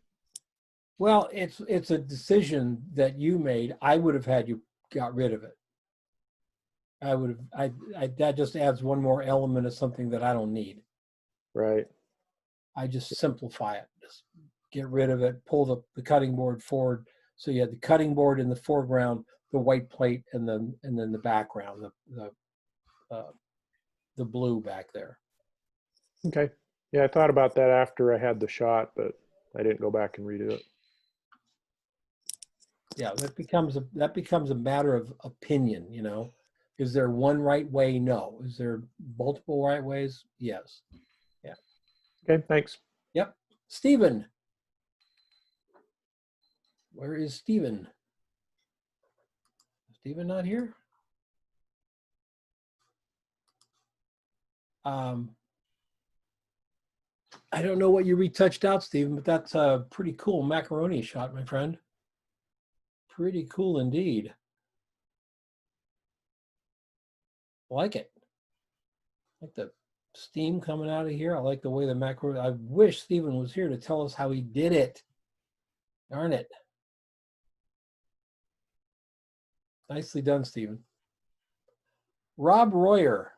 Well, it's a decision that you made. I would have had you got rid of it. That just adds one more element of something that I don't need. Right. I just simplify it. Just get rid of it, pull the cutting board forward. So you had the cutting board in the foreground, the white plate, and then the background, the blue back there. Okay. Yeah, I thought about that after I had the shot, but I didn't go back and redo it. Yeah, that becomes a matter of opinion, Is there one right way? No. Is there multiple right ways? Yes. Yeah. Okay, thanks. Yep. Stephen. Where is Stephen? Stephen not here? I don't know what you retouched out, Stephen, but that's a pretty cool macaroni shot, my friend. Pretty cool indeed. Like it. Like the steam coming out of here. I like the way the macaroni. I wish Stephen was here to tell us how he did it. Darn it. Nicely done, Stephen. Rob Royer.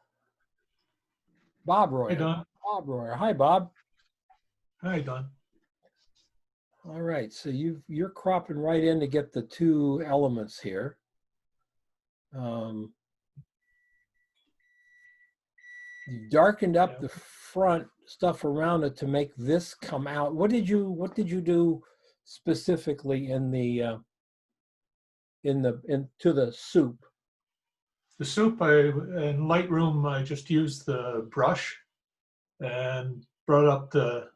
Bob Royer. Hey, Don. Bob Royer. Hi, Bob. Hi, Don. All right, so you're cropping right in to get the two elements here. You darkened up the front stuff around it to make this come out. What did you do specifically into the soup? The soup, in Lightroom, I just used the brush and brought up the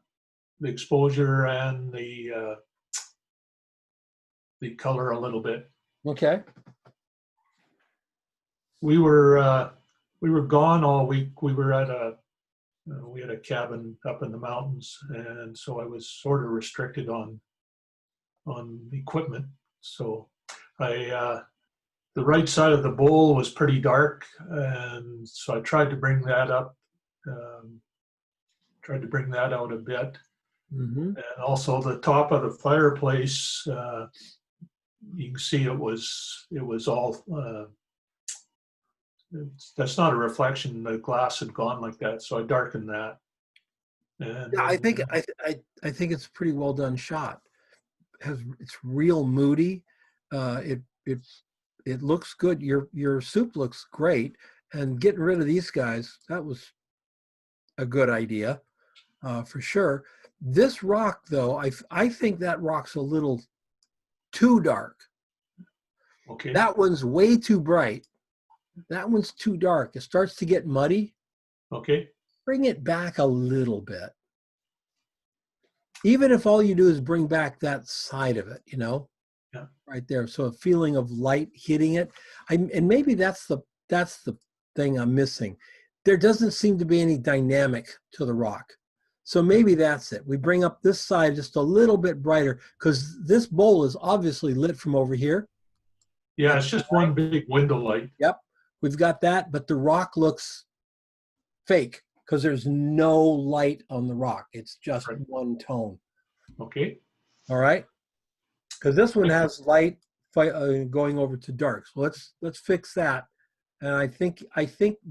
exposure and the color a little bit. Okay. We were gone all week. We were at we had a cabin up in the mountains, and so I was sort of restricted on equipment. So the right side of the bowl was pretty dark, and so I tried to bring that up, tried to bring that out a bit. Mm-hmm. And also the top of the fireplace, you can see it was all, that's not a reflection, the glass had gone like that, so I darkened that. And Yeah, I think it's a pretty well done shot. It's real moody. It looks good. Your soup looks great, and getting rid of these guys, that was a good idea, for sure. This rock, though, I think that rock's a little too dark. Okay. That one's way too bright. That one's too dark. It starts to get muddy. Okay. Bring it back a little bit. Even if all you do is bring back that side of it, Yeah. Right there. So a feeling of light hitting it. And maybe that's the thing I'm missing. There doesn't seem to be any dynamic to the rock. So maybe that's it. We bring up this side just a little bit brighter, because this bowl is obviously lit from over here. Yeah, it's just one big window light. Yep. We've got that, but the rock looks fake because there's no light on the rock. It's just one tone. Okay. All right. Because this one has light going over to dark. So let's fix that. And I think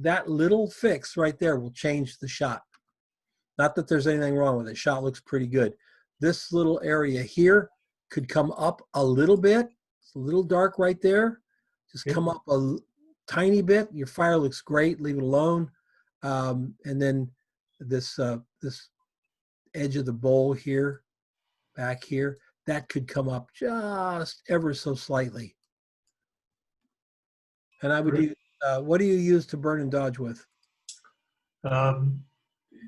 that little fix right there will change the shot. Not that there's anything wrong with it. Shot looks pretty good. This little area here could come up a little bit. It's a little dark right there. Just come up a tiny bit. Your fire looks great. Leave it alone. And then this edge of the bowl here, back here, that could come up just ever so slightly. And I would use, what do you use to burn and dodge with?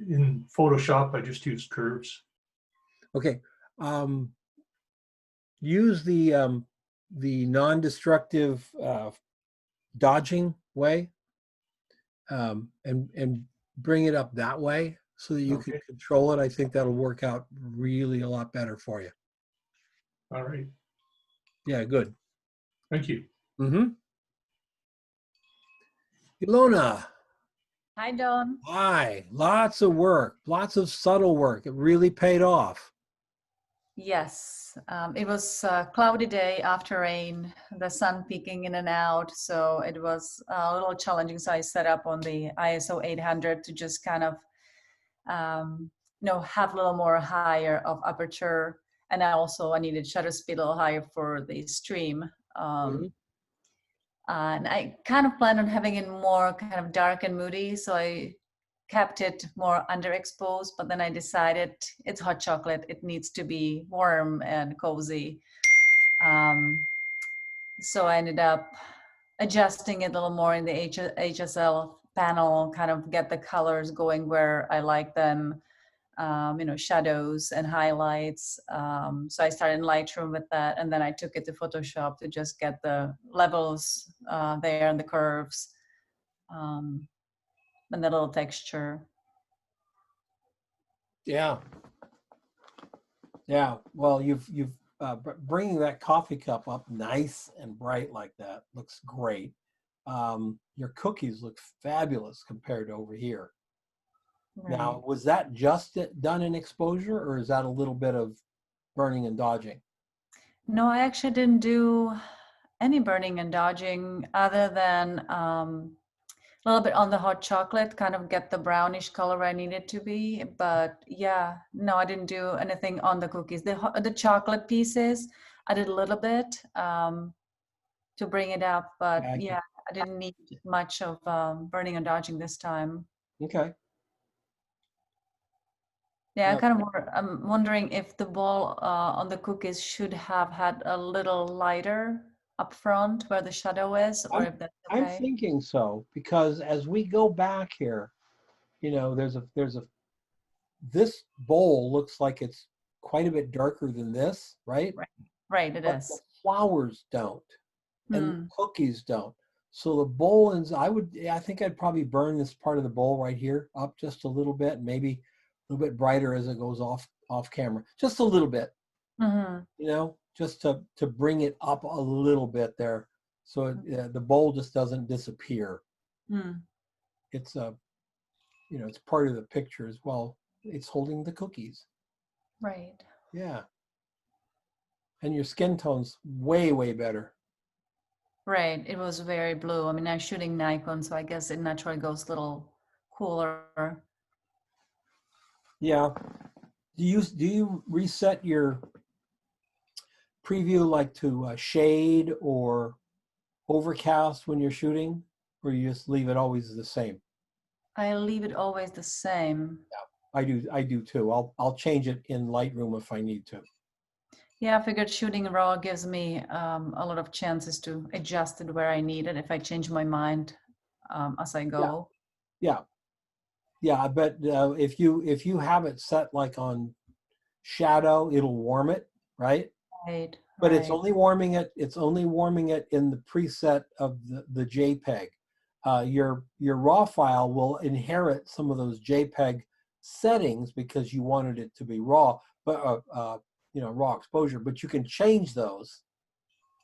In Photoshop, I just use curves. Okay. Use the non-destructive dodging way, and bring it up that way so that you can control it. I think that'll work out really a lot better for you. All right. Yeah, good. Thank you. Mm-hmm. Ilona. Hi, Don. Hi. Lots of work, lots of subtle work. It really paid off. Yes, it was a cloudy day after rain, the sun peeking in and out, so it was a little challenging. So I set up on the ISO 800 to just kind of, have a little more higher of aperture, and I needed shutter speed a little higher for the stream. And I kind of planned on having it more kind of dark and moody, so I kept it more underexposed, but then I decided it's hot chocolate. It needs to be warm and cozy. So I ended up adjusting it a little more in the HSL panel, kind of get the colors going where I like them, shadows and highlights. So I started in Lightroom with that, and then I took it to Photoshop to just get the levels there and the curves. And the little texture. Yeah. Well, you've bringing that coffee cup up nice and bright like that looks great. Your cookies look fabulous compared to over here. Right. Now, was that just done in exposure, or is that a little bit of burning and dodging? No, I actually didn't do any burning and dodging other than a little bit on the hot chocolate, kind of get the brownish color where I need it to be. But yeah, no, I didn't do anything on the cookies. The chocolate pieces, I did a little bit to bring it up. But yeah, I didn't need much of burning and dodging this time. Okay. Yeah, I'm wondering if the ball on the cookies should have had a little lighter up front where the shadow is, or if that's okay. I'm thinking so, because as we go back here, there's a this bowl looks like it's quite a bit darker than this, right? Right, it But is. the flowers don't, and the Hmm. cookies don't. So the bowl is, I think I'd probably burn this part of the bowl right here up just a little bit, maybe a little bit brighter as it goes off camera, just a little bit, Mm-hmm. you know, just to bring it up a little bit there, so the bowl just doesn't disappear. Mm. It's you know, it's part of the picture as well. It's holding the cookies. Right. Yeah. And your skin tone's way, way better. Right. It was very blue. I mean, I'm shooting Nikon, so I guess it naturally goes a little cooler. Yeah. Do you reset your preview like to shade or overcast when you're shooting, or you just leave it always the same? I leave it always the same. I do too. I'll change it in Lightroom if I need to. Yeah, I figured shooting raw gives me a lot of chances to adjust it where I need it if I change my mind as I go. Yeah. I bet if you have it set like on shadow, it'll warm it, right? Right. But it's only warming it in the preset of the JPEG. Your raw file will inherit some of those JPEG settings because you wanted it to be raw, but you know, raw exposure. But you can change those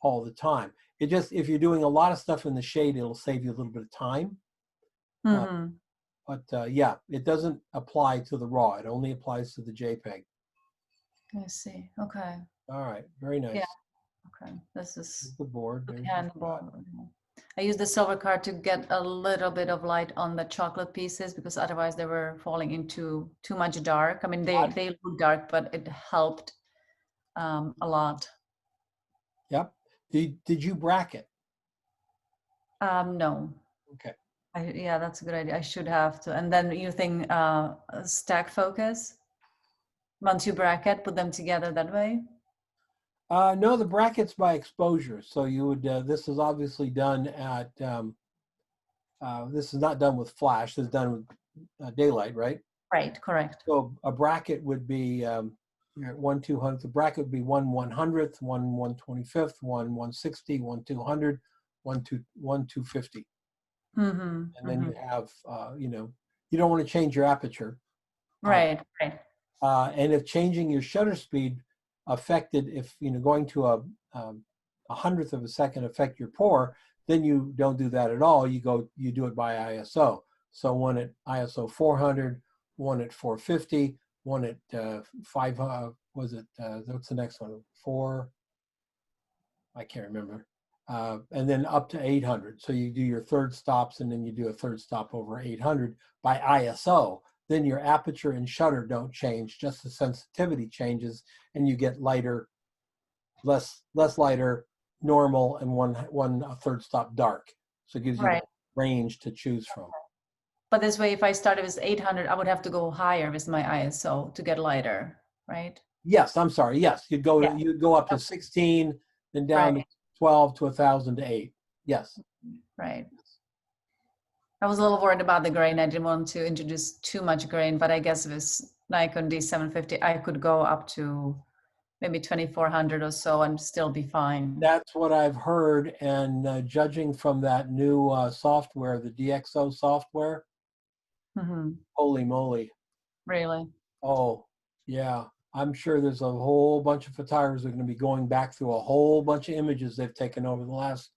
all the time. It just, if you're doing a lot of stuff in the shade, it'll save you a little bit of time. Mm-hmm. But yeah, it doesn't apply to the raw. It only applies to the JPEG. I see. Okay. All right, very nice. Yeah. Okay. This is Here's the board. There's yeah, the the board. I used the silver card to get a little bit of light on the chocolate pieces because otherwise they were falling into too much dark. I mean, they look dark, but it helped a lot. Yep. Did you bracket? No. Okay. Yeah, that's a good idea. I should have to. And then using stack focus. Once you bracket, put them together that way. No, the bracket's by exposure. So you would, this is obviously done at, this is not done with flash, this is done with daylight, right? Right, correct. So a bracket would be, you're at 1/200th, the bracket would be 1/100th, 1/125th, 1/160, 1/200, 1/250. Mm-hmm. And then you have, you know, you don't want to change your aperture. Right. And if changing your shutter speed affected, if, you know, going to a 100th of a second affect your pour, then you don't do that at all. You do it by ISO. So one at ISO 400, one at 450, one at 500, what's the next one? 4, I can't remember. And then up to 800. So you do your third stops and then you do a third stop over 800 by ISO. Then your aperture and shutter don't change, just the sensitivity changes, and you get lighter, less lighter, normal, and one third stop dark. So it gives you Right. range to choose from. But this way, if I started with 800, I would have to go higher with my ISO to get lighter, right? Yes, I'm sorry. Yes, you'd go up to 16, then down to 12 to 1,000 to 8. Yes. Right. I was a little worried about the grain. I didn't want to introduce too much grain, but I guess with Nikon D750, I could go up to maybe 2,400 or so and still be fine. That's what I've heard, and judging from that new software, the DxO software, Mm-hmm. holy moly. Really? Oh, yeah. I'm sure there's a whole bunch of photographers that are going to be going back through a whole bunch of images they've taken over the last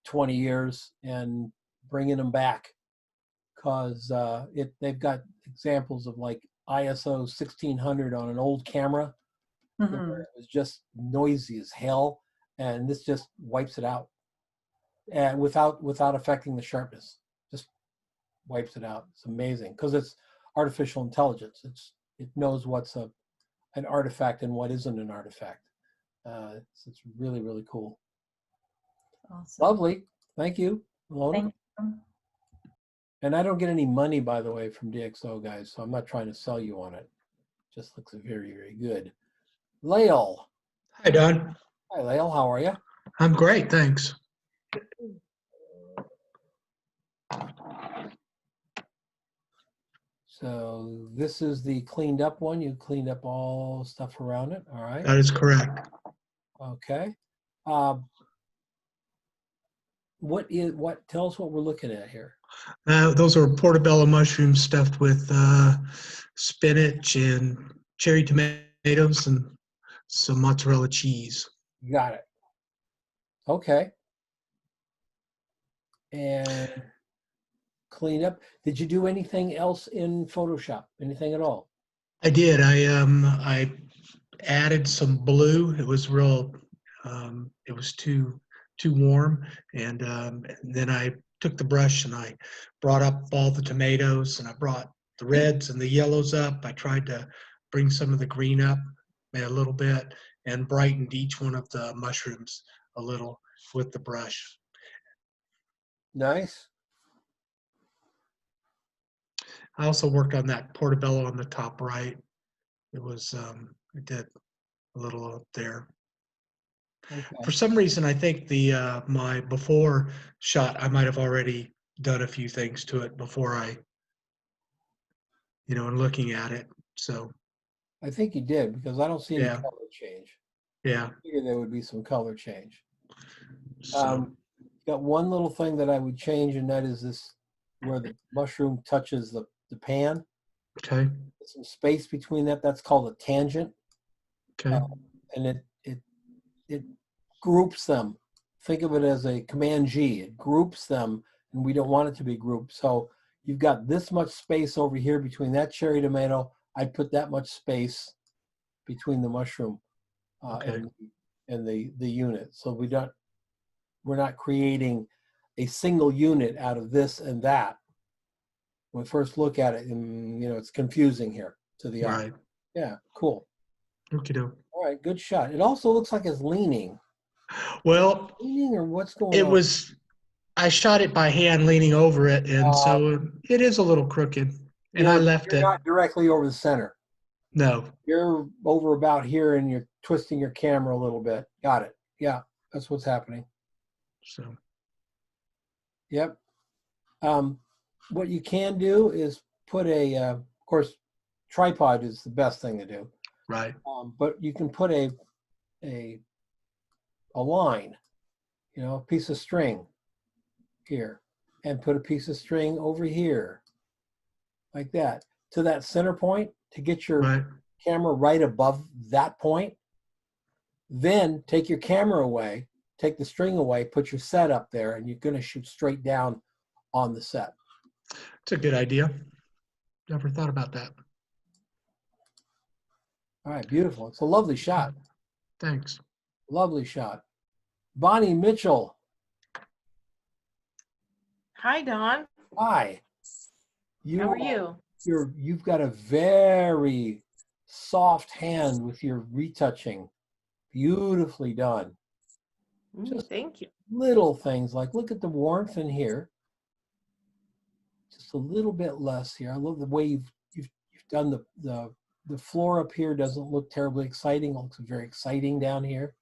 20 years and bringing them back, because they've got examples of like ISO 1600 on an old camera where it was just noisy as hell, and this just wipes it out, and without affecting the sharpness, just wipes it out. It's amazing because it's artificial intelligence. It knows what's an artifact and what isn't an artifact. It's really, really cool. Awesome. Lovely. Thank you, Ilona. Thank you. And I don't get any money, by the way, from DxO, guys, so I'm not trying to sell you on it. Just looks very, very good. Lael. Hi, Don. Hi, Lael. How are you? I'm great, thanks. So this is the cleaned up one. You cleaned up all stuff around it. All right. That is correct. Okay. Tell us what we're looking at here. Those are portobello mushrooms stuffed with spinach and cherry tomatoes and some mozzarella cheese. Got it. Okay. And clean up. Did you do anything else in Photoshop? Anything at all? I did. I added some blue. It was real. It was too warm, and then I took the brush and I brought up all the tomatoes, and I brought the reds and the yellows up. I tried to bring some of the green up a little bit and brightened each one of the mushrooms a little with the brush. Nice. I also worked on that portobello on the top right. It was, I did a little up there. Okay. For some reason, I think the my before shot, I might have already done a few things to it before I, and looking at it. So I think you did, because I don't see any Yeah. color change. yeah. I figured there would be some color change. So Got one little thing that I would change, and that is this, where the mushroom touches the pan. okay, Some space between that. That's called a tangent. okay, And it groups them. Think of it as a Command G. It groups them, and we don't want it to be grouped. So you've got this much space over here between that cherry tomato. I'd put that much space between the mushroom Okay. and the unit. So we're not creating a single unit out of this and that. When we first look at it, and it's confusing here to the eye. right. Yeah, cool. Okie doke. All right, good shot. It also looks like it's leaning. Well, Leaning, or what's going it on? was. I shot it by hand, leaning over it, and so it is a little crooked. And I left You're it. not directly over the center. No. You're over about here, and you're twisting your camera a little bit. Got it. Yeah, that's what's happening. So Yep. What you can do is put of course, tripod is the best thing to do. right. But you can put a line, a piece of string here, and put a piece of string over here, like that, to that center point, to get your Right. camera right above that point. Then take your camera away, take the string away, put your set up there, and you're going to shoot straight down on the set. It's a good idea. Never thought about that. All right, beautiful. It's a lovely shot. Thanks. Lovely shot. Bonnie Mitchell. Hi, Don. Hi. How are you? You've got a very soft hand with your retouching. Beautifully done. Thank you. Little things like, look at the warmth in here. Just a little bit less here. I love the way you've done the floor up here. Doesn't look terribly exciting. It looks very exciting down here.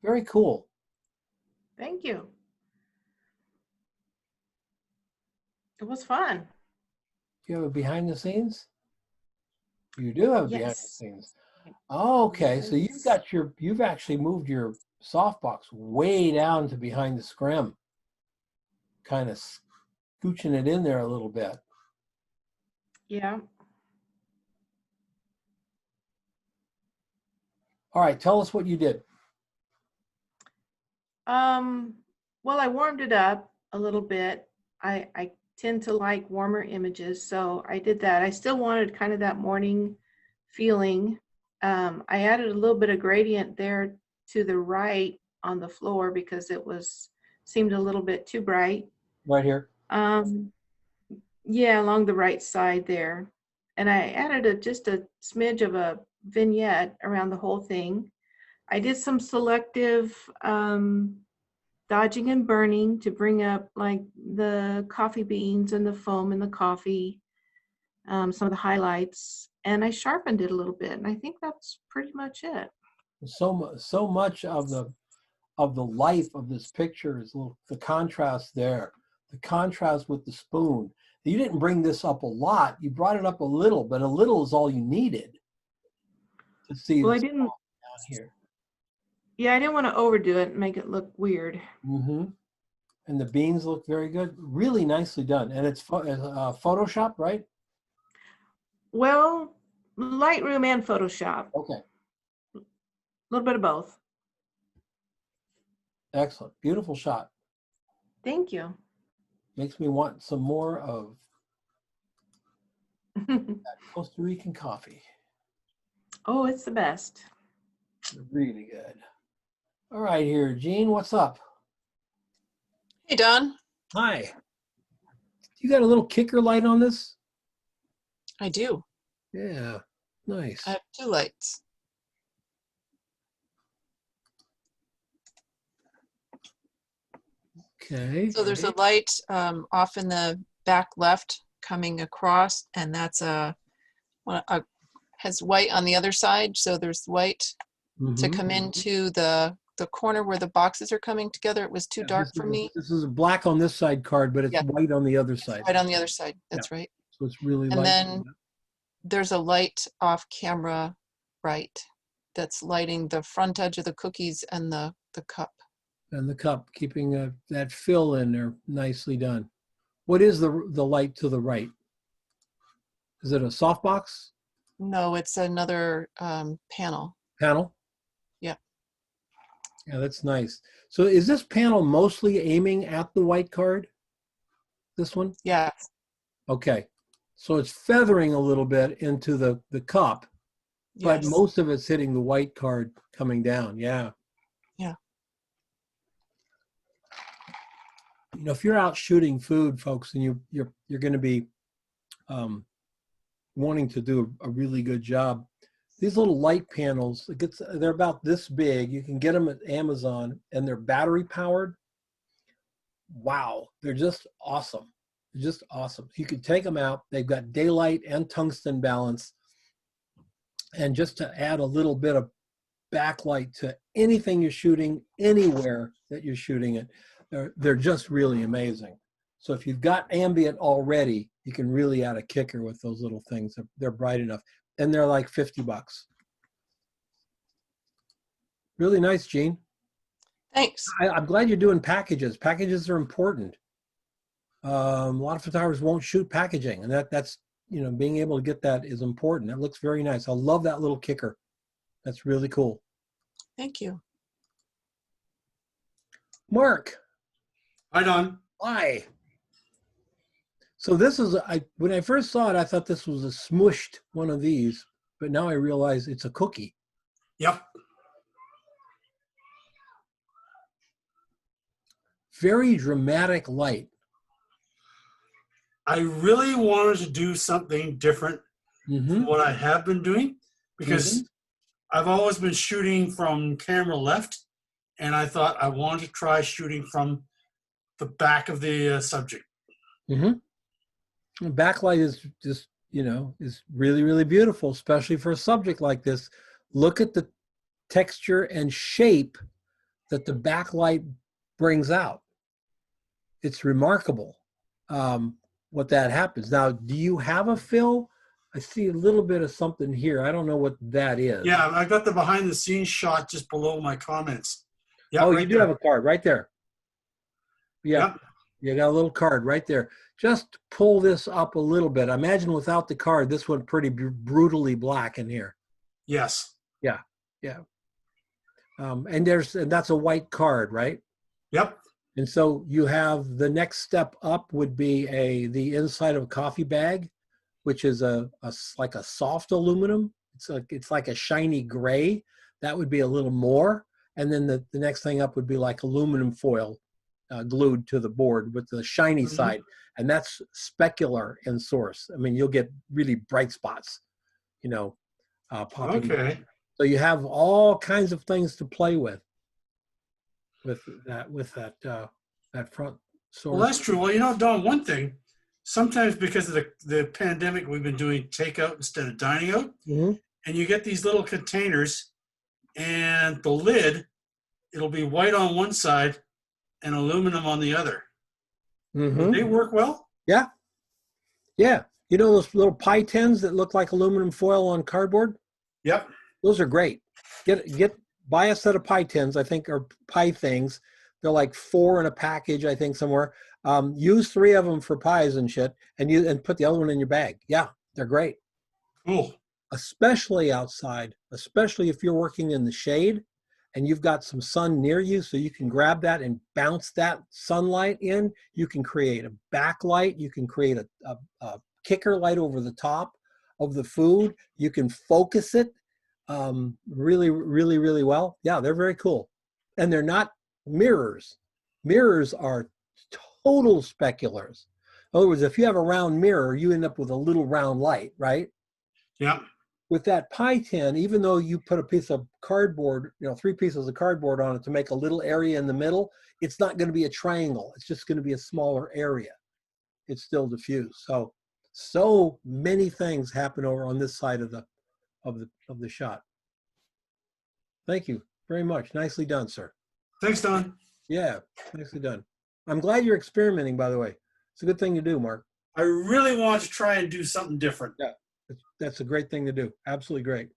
Very cool. Thank you. It was fun. Do you have a behind the scenes? You do have behind the Yes. scenes. Okay, so you've actually moved your softbox way down to behind the scrim, kind of scooching it in there a little bit. Yeah. All right, tell us what you did. Well, I warmed it up a little bit. I tend to like warmer images, so I did that. I still wanted kind of that morning feeling. I added a little bit of gradient there to the right on the floor because it seemed a little bit too bright. Right here. Yeah, along the right side there. And I added just a smidge of a vignette around the whole thing. I did some selective dodging and burning to bring up like the coffee beans and the foam in the coffee, some of the highlights, and I sharpened it a little bit. And I think that's pretty much it. So much of the life of this picture is the contrast there. the contrast with the spoon. You didn't bring this up a lot. You brought it up a little, but a little is all you needed to see. Well, I the didn't. down here. Yeah, I didn't want to overdo it and make it look weird. Mm-hmm. And the beans look very good. Really nicely done. And it's Photoshop, right? Well, Lightroom and Photoshop. Okay. A little bit of both. Excellent. Beautiful shot. Thank you. Makes me want some more of that Costa Rican coffee. Oh, it's the best. Really good. All right, here, Jean, what's up? Hey, Don. Hi. You got a little kicker light on this? I do. Yeah, nice. I have 2 lights. Okay. So there's a light off in the back left coming across, and that's has white on the other side. So there's white to come into the corner where the boxes are coming together. It was too dark for me. This is black on this side card, but it's white on the other side. Right on the other side. That's right. So it's really light. And then there's a light off camera right that's lighting the front edge of the cookies and the cup. And the cup, keeping that fill in there, nicely done. What is the light to the right? Is it a softbox? No, it's another panel. Panel? Yeah. Yeah, that's nice. So is this panel mostly aiming at the white card? This one? Yeah. Okay. So it's feathering a little bit into the cup, but Yes. most of it's hitting the white card coming down. Yeah. Yeah. You know, if you're out shooting food, folks, and you're going to be wanting to do a really good job, these little light panels, they're about this big. You can get them at Amazon, and they're battery powered. Wow, they're just awesome. They're just awesome. You can take them out. They've got daylight and tungsten balance. And just to add a little bit of backlight to anything you're shooting, anywhere that you're shooting it, they're just really amazing. So if you've got ambient already, you can really add a kicker with those little things. They're bright enough. And they're like $50. Really nice, Jean. Thanks. I'm glad you're doing packages. Packages are important. A lot of photographers won't shoot packaging, and that's, you know, being able to get that is important. That looks very nice. I love that little kicker. That's really cool. Thank you. Mark. Hi, Don. Hi. So this is, when I first saw it, I thought this was a smushed one of these, but now I realize it's a cookie. Yep. Very dramatic light. I really wanted to do something different from what I have been doing, because I've always been shooting from camera left, and I thought I wanted to try shooting from the back of the subject. Backlight is just, you know, is really, really beautiful, especially for a subject like this. Look at the texture and shape that the backlight brings out. It's remarkable what that happens. Now, do you have a fill? I see a little bit of something here. I don't know what that is. Yeah, I got the behind the scenes shot just below my comments. Yeah, oh, right you do there. have a card right there. Yeah, you got a little card right there. Just pull this up a little bit. Imagine without the card, this one pretty brutally black in here. Yes. Yeah, yeah. And that's a white card, right? Yep. And so you have the next step up would be the inside of a coffee bag, which is like a soft aluminum. It's like a shiny gray. That would be a little more. And then the next thing up would be like aluminum foil glued to the board with the shiny side. And that's specular in source. I mean, you'll get really bright spots, you know, popping. Okay. So you have all kinds of things to play with that front source. Well, that's true. Well, you know, Don, one thing, sometimes because of the pandemic, we've been doing takeout instead of dining out. And you get these little containers, and the lid, it'll be white on one side and aluminum on the other. Mm-hmm. They work well? Yeah. Yeah. You know those little pie tins that look like aluminum foil on cardboard? Yep. Those are great. Buy a set of pie tins, I think, or pie things. They're like 4 in a package, I think, somewhere. Use 3 of them for pies and shit, and put the other one in your bag. Yeah, they're great. Cool. Especially outside, especially if you're working in the shade and you've got some sun near you, so you can grab that and bounce that sunlight in. You can create a backlight. You can create a kicker light over the top of the food. You can focus it really, really, really well. Yeah, they're very cool. And they're not mirrors. Mirrors are total speculars. In other words, if you have a round mirror, you end up with a little round light, right? Yeah. With that pie tin, even though you put a piece of cardboard, 3 pieces of cardboard on it to make a little area in the middle, it's not going to be a triangle. It's just going to be a smaller area. It's still diffused. So many things happen over on this side of the shot. Thank you very much. Nicely done, sir. Thanks, Don. Yeah, nicely done. I'm glad you're experimenting, by the way. It's a good thing to do, Mark. I really want to try and do something different. Yeah, that's a great thing to do. Absolutely great.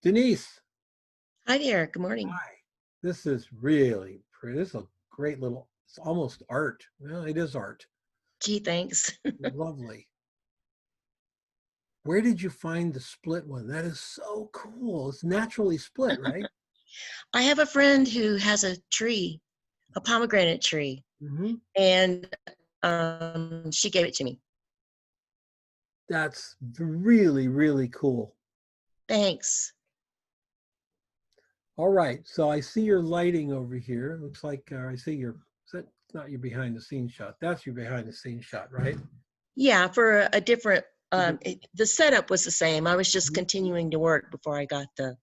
Denise. Hi there. Good morning. Hi. This is really pretty. This is a great little, it's almost art. Well, it is art. Gee, thanks. Lovely. Where did you find the split one? That is so cool. It's naturally split, right? I have a friend who has a tree, a pomegranate tree, and she gave it to me. That's really, really cool. Thanks. All right, so I see your lighting over here. Looks like I see is that not your behind the scenes shot? That's your behind the scenes shot, right? Yeah, for a different, the setup was the same. I was just continuing to work before I got the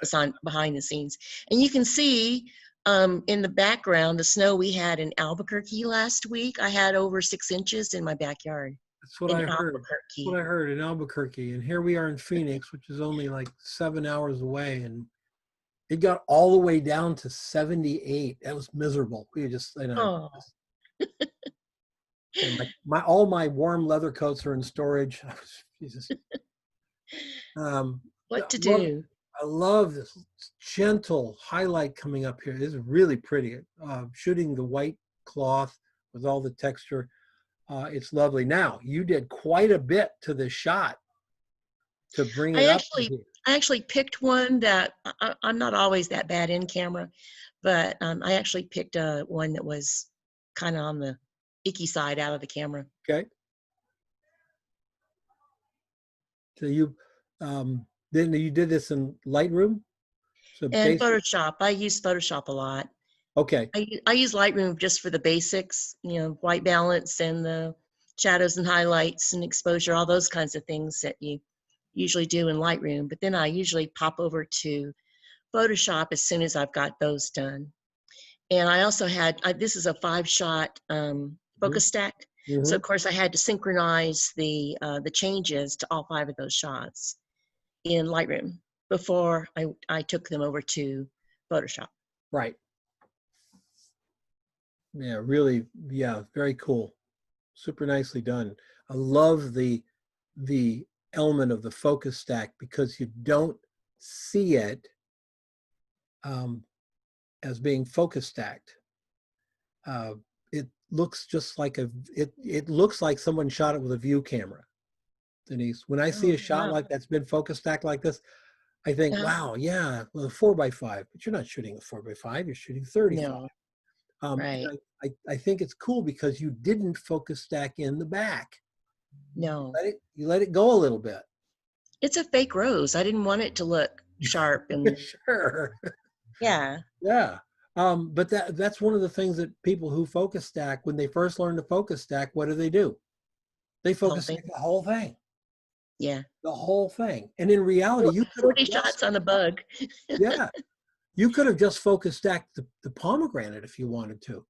sign behind the scenes. And you can see in the background, the snow we had in Albuquerque last week. I had over 6 inches in my backyard. That's what I heard. That's what I heard in Albuquerque. And here we are in Phoenix, which is only like 7 hours away. And it got all the way down to 78. That was miserable. We just, and all my warm leather coats are in storage. Jesus. What to do? I love this gentle highlight coming up here. This is really pretty. Shooting the white cloth with all the texture. It's lovely. Now, you did quite a bit to this shot to bring it up. I actually picked one that I'm not always that bad in camera, but I actually picked one that was kind of on the icky side out of the camera. Okay. So you then you did this in Lightroom? So and Photoshop. I use Photoshop a lot. Okay. I use Lightroom just for the basics, white balance and the shadows and highlights and exposure, all those kinds of things that you usually do in Lightroom. But then I usually pop over to Photoshop as soon as I've got those done. And I also had, this is a 5-shot focus stack. So of course I had to synchronize the changes to all 5 of those shots in Lightroom before I took them over to Photoshop. Right. Yeah, really, yeah, very cool. Super nicely done. I love the element of the focus stack because you don't see it as being focus stacked. It looks just like it looks like someone shot it with a view camera, Denise. When I see a shot like that's been focus stacked like this, I think, wow, yeah, well, a 4x5, but you're not shooting a 4x5, you're shooting 35. No. Right. I think it's cool because you didn't focus stack in the back. No. You let it go a little bit. It's a fake rose. I didn't want it to look sharp and sure. Yeah. Yeah. But that's one of the things that people who focus stack, when they first learn to focus stack, what do? They focus stack the whole thing. Yeah. The whole thing. And in reality, you 40 shots on a bug. Yeah. You could have just focus stacked the pomegranate if you wanted to.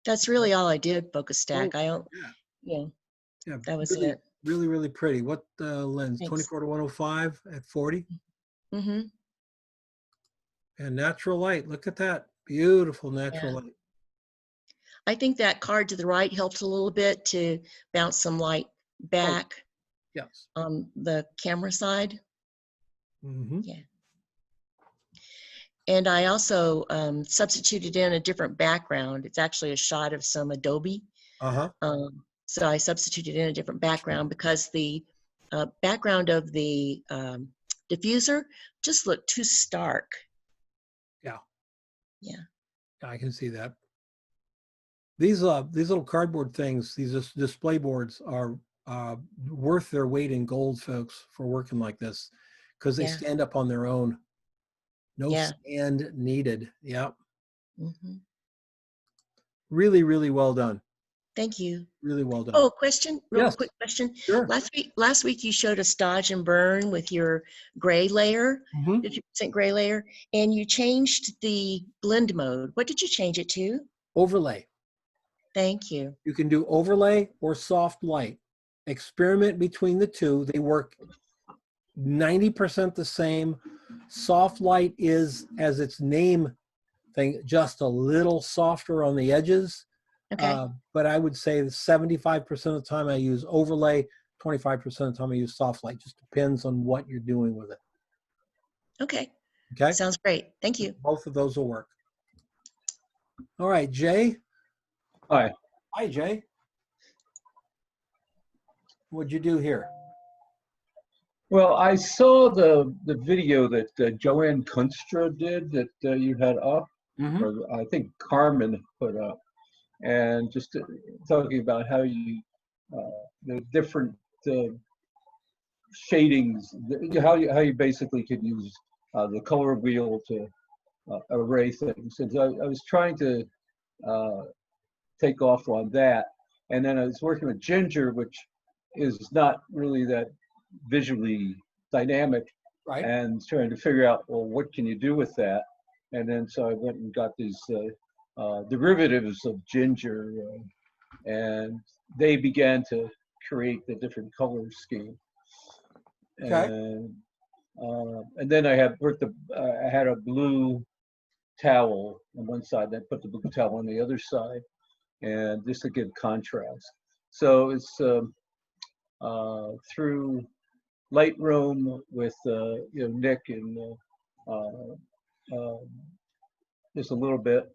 That's really all I did, focus stack. I don't, yeah, that was really, it. Really, really pretty. What lens? Thanks. 24 to 105 at 40? Mm-hmm. And natural light. Look at that. Beautiful natural light. I think that card to the right helped a little bit to bounce some light back Yes. on the camera side. Mm-hmm. Yeah. And I also substituted in a different background. It's actually a shot of some Adobe. Uh-huh. So I substituted in a different background because the background of the diffuser just looked too stark. Yeah. Yeah. I can see that. These little cardboard things, these display boards are worth their weight in gold, folks, for working like this, because they Yeah. stand up on their own. No Yeah. stand needed. Yep. Mm-hmm. Really, really well done. Thank you. Really well done. Oh, question, real Yes. quick question. Sure. Last week you showed us dodge and burn with your gray layer, Mhm. 50% gray layer, and you changed the blend mode. What did you change it to? Overlay. Thank you. You can do overlay or soft light. Experiment between the two. They work 90% the same. Soft light is, as its name thing, just a little softer on the edges. Okay. But I would say that 75% of the time I use overlay, 25% of the time I use soft light. Just depends on what you're doing with it. Okay. Okay? Sounds great. Thank you. Both of those will work. All right, Jay. Hi. Hi, Jay. What'd you do here? Well, I saw the video that Joanne Kunstra did that you had up, or I think Carmen put up, and just talking about how you the different shadings, how you basically could use the color wheel to array things. And I was trying to take off on that, and then I was working with Ginger, which is not really that visually dynamic, right? And trying to figure out, well, what can you do with that? And then so I went and got these derivatives of Ginger, and they began to create the different color scheme. Okay. And then I had I had a blue towel on one side, then put the blue towel on the other side, and just to give contrast. So it's through Lightroom with Nick and just a little bit,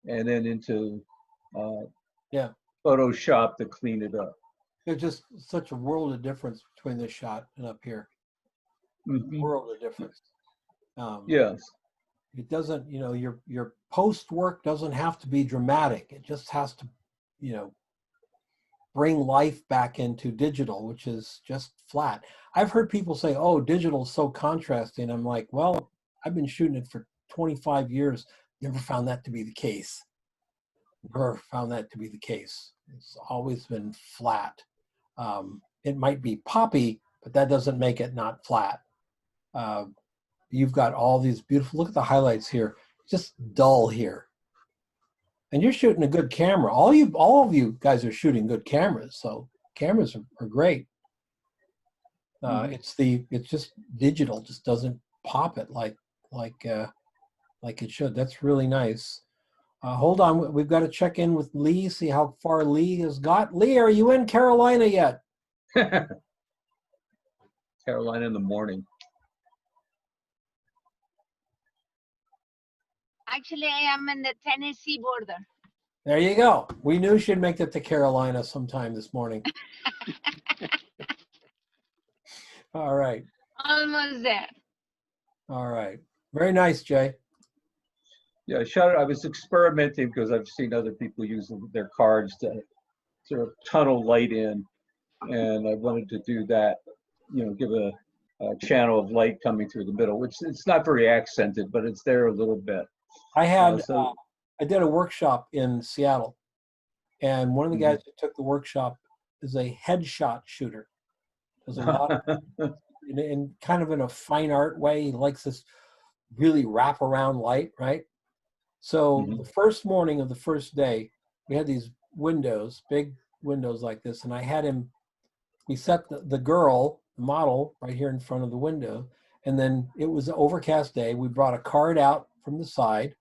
and then into yeah, Photoshop to clean it up. There's just such a world of difference between this shot and up here. World of difference. Yes. It doesn't, your post work doesn't have to be dramatic. It just has to, bring life back into digital, which is just flat. I've heard people say, oh, digital is so contrasting. I'm like, well, I've been shooting it for 25 years. Never found that to be the case. Never found that to be the case. It's always been flat. It might be poppy, but that doesn't make it not flat. You've got all these beautiful, look at the highlights here, just dull here. And you're shooting a good camera. All of you guys are shooting good cameras, so cameras are great. It's just digital, just doesn't pop it like it should. That's really nice. Hold on, we've got to check in with Lee, see how far Lee has got. Lee, are you in Carolina yet? Carolina in the morning. Actually, I am in the Tennessee border. There you go. We knew she'd make it to Carolina sometime this morning. All right. Almost there. All right. Very nice, Jay. Yeah, I was experimenting because I've seen other people use their cards to sort of tunnel light in, and I wanted to do that, give a channel of light coming through the middle, which it's not very accented, but it's there a little bit. I did a workshop in Seattle, and one of the guys that took the workshop is a headshot shooter. Does a lot of, in kind of in a fine art way. He likes this really wraparound light, right? So the first morning of the first day, we had these windows, big windows like this, and I had him. We set the girl, the model, right here in front of the window, and then it was an overcast day. We brought a card out from the side,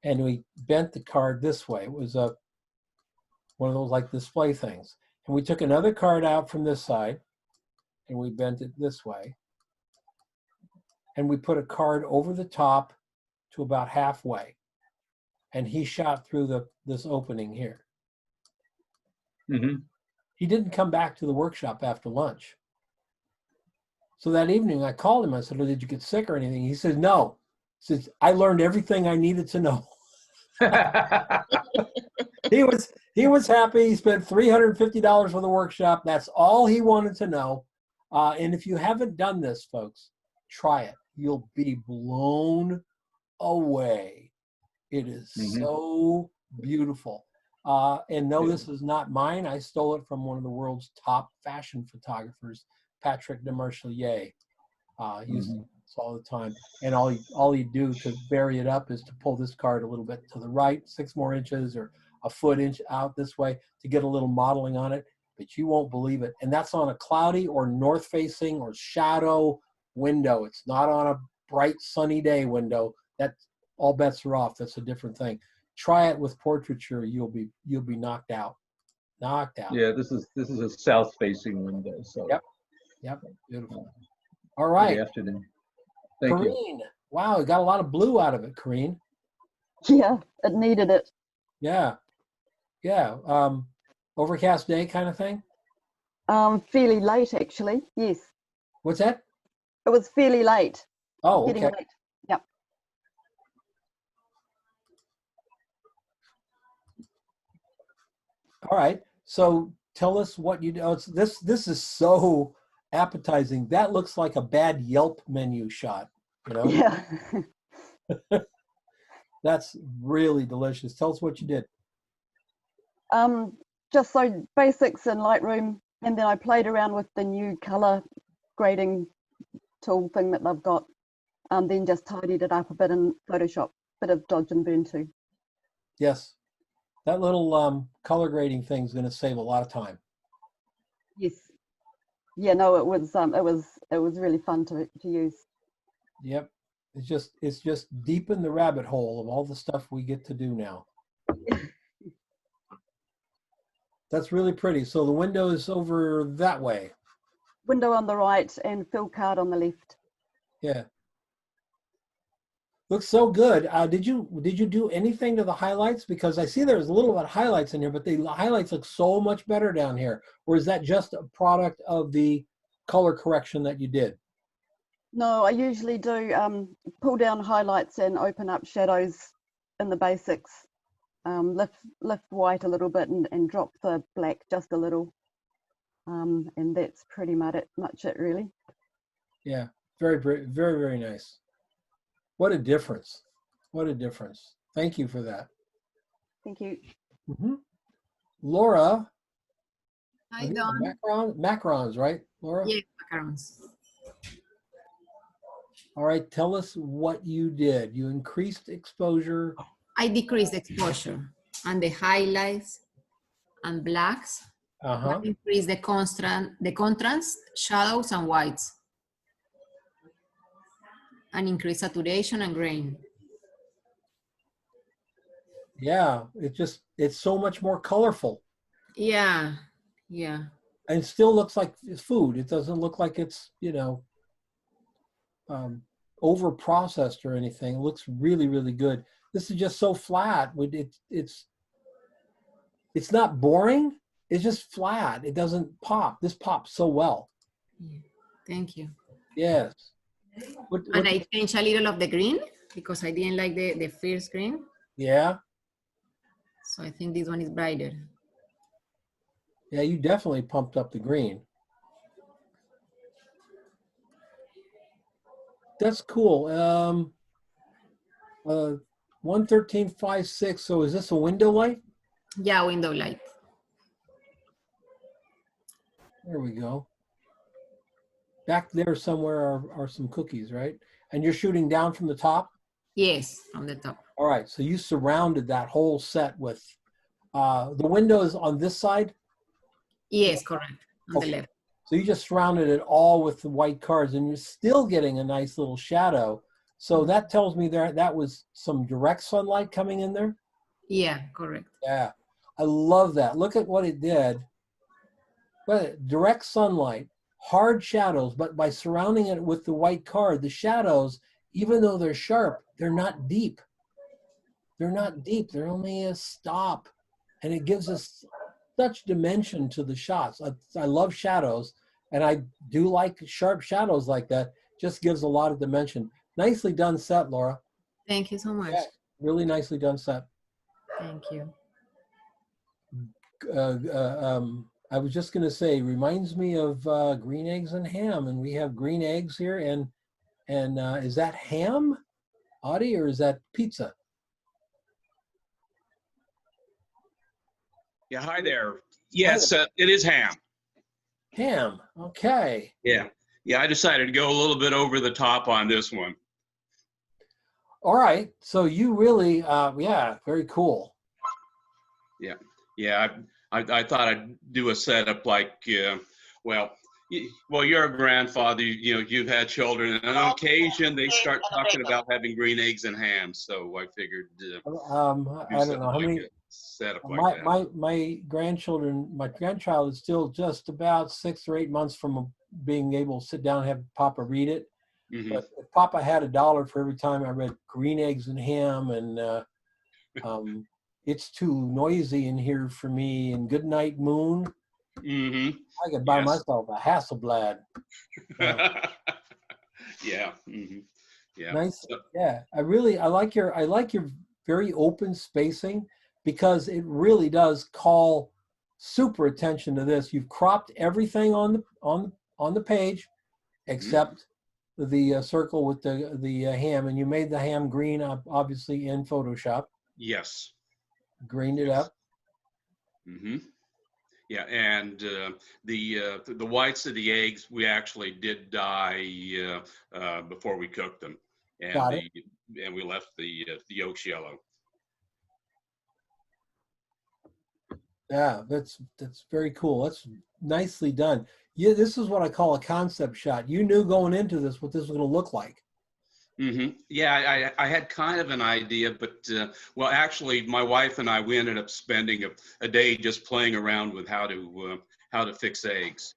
and we bent the card this way. It was one of those like display things. And we took another card out from this side, and we bent it this way. And we put a card over the top to about halfway. And he shot through this opening here. He didn't come back to the workshop after lunch. So that evening I called him. I said, "Oh, did you get sick or anything?" He said, "No." He says, "I learned everything I needed to know." He was happy. He spent $350 for the workshop. That's all he wanted to know. And if you haven't done this, folks, try it. You'll be blown away. It is so beautiful. And no, this is not mine. I stole it from one of the world's top fashion photographers, Patrick Demarchelier. He uses this all the time. And all you do to vary it up is to pull this card a little bit to the right, 6 more inches or a foot inch out this way to get a little modeling on it. But you won't believe it. And that's on a cloudy or north facing or shadow window. It's not on a bright sunny day window. That all bets are off. That's a different thing. Try it with portraiture. You'll be knocked out. Knocked out. Yeah, this is a south facing window. So Yep. Beautiful. All right. Good afternoon. Thank you. Corrine. Wow, we got a lot of blue out of it, Corrine. Yeah, it needed it. Yeah. Overcast day kind of thing? Fairly late, actually. Yes. What's that? It was fairly late. Oh, Getting okay. late. Yep. All right. So tell us what you do. Oh, this is so appetizing. That looks like a bad Yelp menu shot, you know? Yeah. That's really delicious. Tell us what you did. Just so basics in Lightroom, and then I played around with the new color grading tool thing that they've got, then just tidied it up a bit in Photoshop, bit of dodge and burn too. Yes. That little color grading thing is going to save a lot of time. Yes. Yeah, no, it was really fun to use. Yep. It's just deep in the rabbit hole of all the stuff we get to do now. That's really pretty. So the window is over that way. Window on the right and fill card on the left. Yeah. Looks so good. Did you do anything to the highlights? Because I see there's a little bit of highlights in here, but the highlights look so much better down here. Or is that just a product of the color correction that you did? No, I usually do pull down highlights and open up shadows in the basics. Lift white a little bit and drop the black just a little. And that's pretty much it really. Yeah, very, very, very, very nice. What a difference. What a difference. Thank you for that. Thank you. Laura. Hi, Don. Macarons, right, Laura? Yeah, macarons. All right, tell us what you did. You increased exposure. I decreased exposure and the highlights and blacks. I increased the contrast, shadows and whites. And increase saturation and grain. Yeah, it's so much more colorful. Yeah. And it still looks like it's food. It doesn't look like it's, over processed or anything. It looks really, really good. This is just so flat. It's not boring. It's just flat. It doesn't pop. This pops so well. Yeah. Thank you. Yes. And I changed a little of the green because I didn't like the first green. Yeah. So I think this one is brighter. Yeah, you definitely pumped up the green. That's cool. 113.56. So is this a window light? Yeah, window light. There we go. Back there somewhere are some cookies, right? And you're shooting down from the top? Yes, from the top. All right, so you surrounded that whole set with, the windows on this side? Yes, correct, on the left. So you just surrounded it all with the white cards and you're still getting a nice little shadow So that tells me that was some direct sunlight coming in there. Yeah, correct. Yeah, I love that. Look at what it did. Direct sunlight, hard shadows, but by surrounding it with the white card, the shadows, even though they're sharp, they're not deep. They're not deep. They're only a stop. And it gives us such dimension to the shots. I love shadows, and I do like sharp shadows like that. Just gives a lot of dimension. Nicely done set, Laura. Thank you so much. Yeah, really nicely done set. Thank you. I was just going to say, reminds me of green eggs and ham, and we have green eggs here, and is that ham, Audie, or is that pizza? Yeah, hi there. Yes, it is ham. Ham, okay. Yeah, I decided to go a little bit over the top on this one. All right, so you really, yeah, very cool. Yeah, I thought I'd do a setup like, well, you're a grandfather, you've had children, and on occasion they start talking about having green eggs and ham, so I figured I don't know how many. Setup like that. My grandchild is still just about 6 or 8 months from being able to sit down and have Papa read it. Mm-hmm. But if Papa had $1 for every time I read green eggs and ham, and it's too noisy in here for me, and Good Night Moon, I could buy myself a Hasselblad. Yeah. Mm-hmm. Yeah. Nice. Yeah, I like your very open spacing, because it really does call super attention to this. You've cropped everything on the page except the circle with the ham, and you made the ham green obviously in Photoshop. Yes. Greened it up. Mm-hmm. Yeah, and the whites of the eggs we actually did dye before we cooked them, and and we left the yolks yellow. Yeah, that's very cool. That's nicely done. Yeah, this is what I call a concept shot. You knew going into this what this was going to look like. Mm-hmm. Yeah, I had kind of an idea, but well, actually, my wife and I, we ended up spending a day just playing around with how to fix eggs,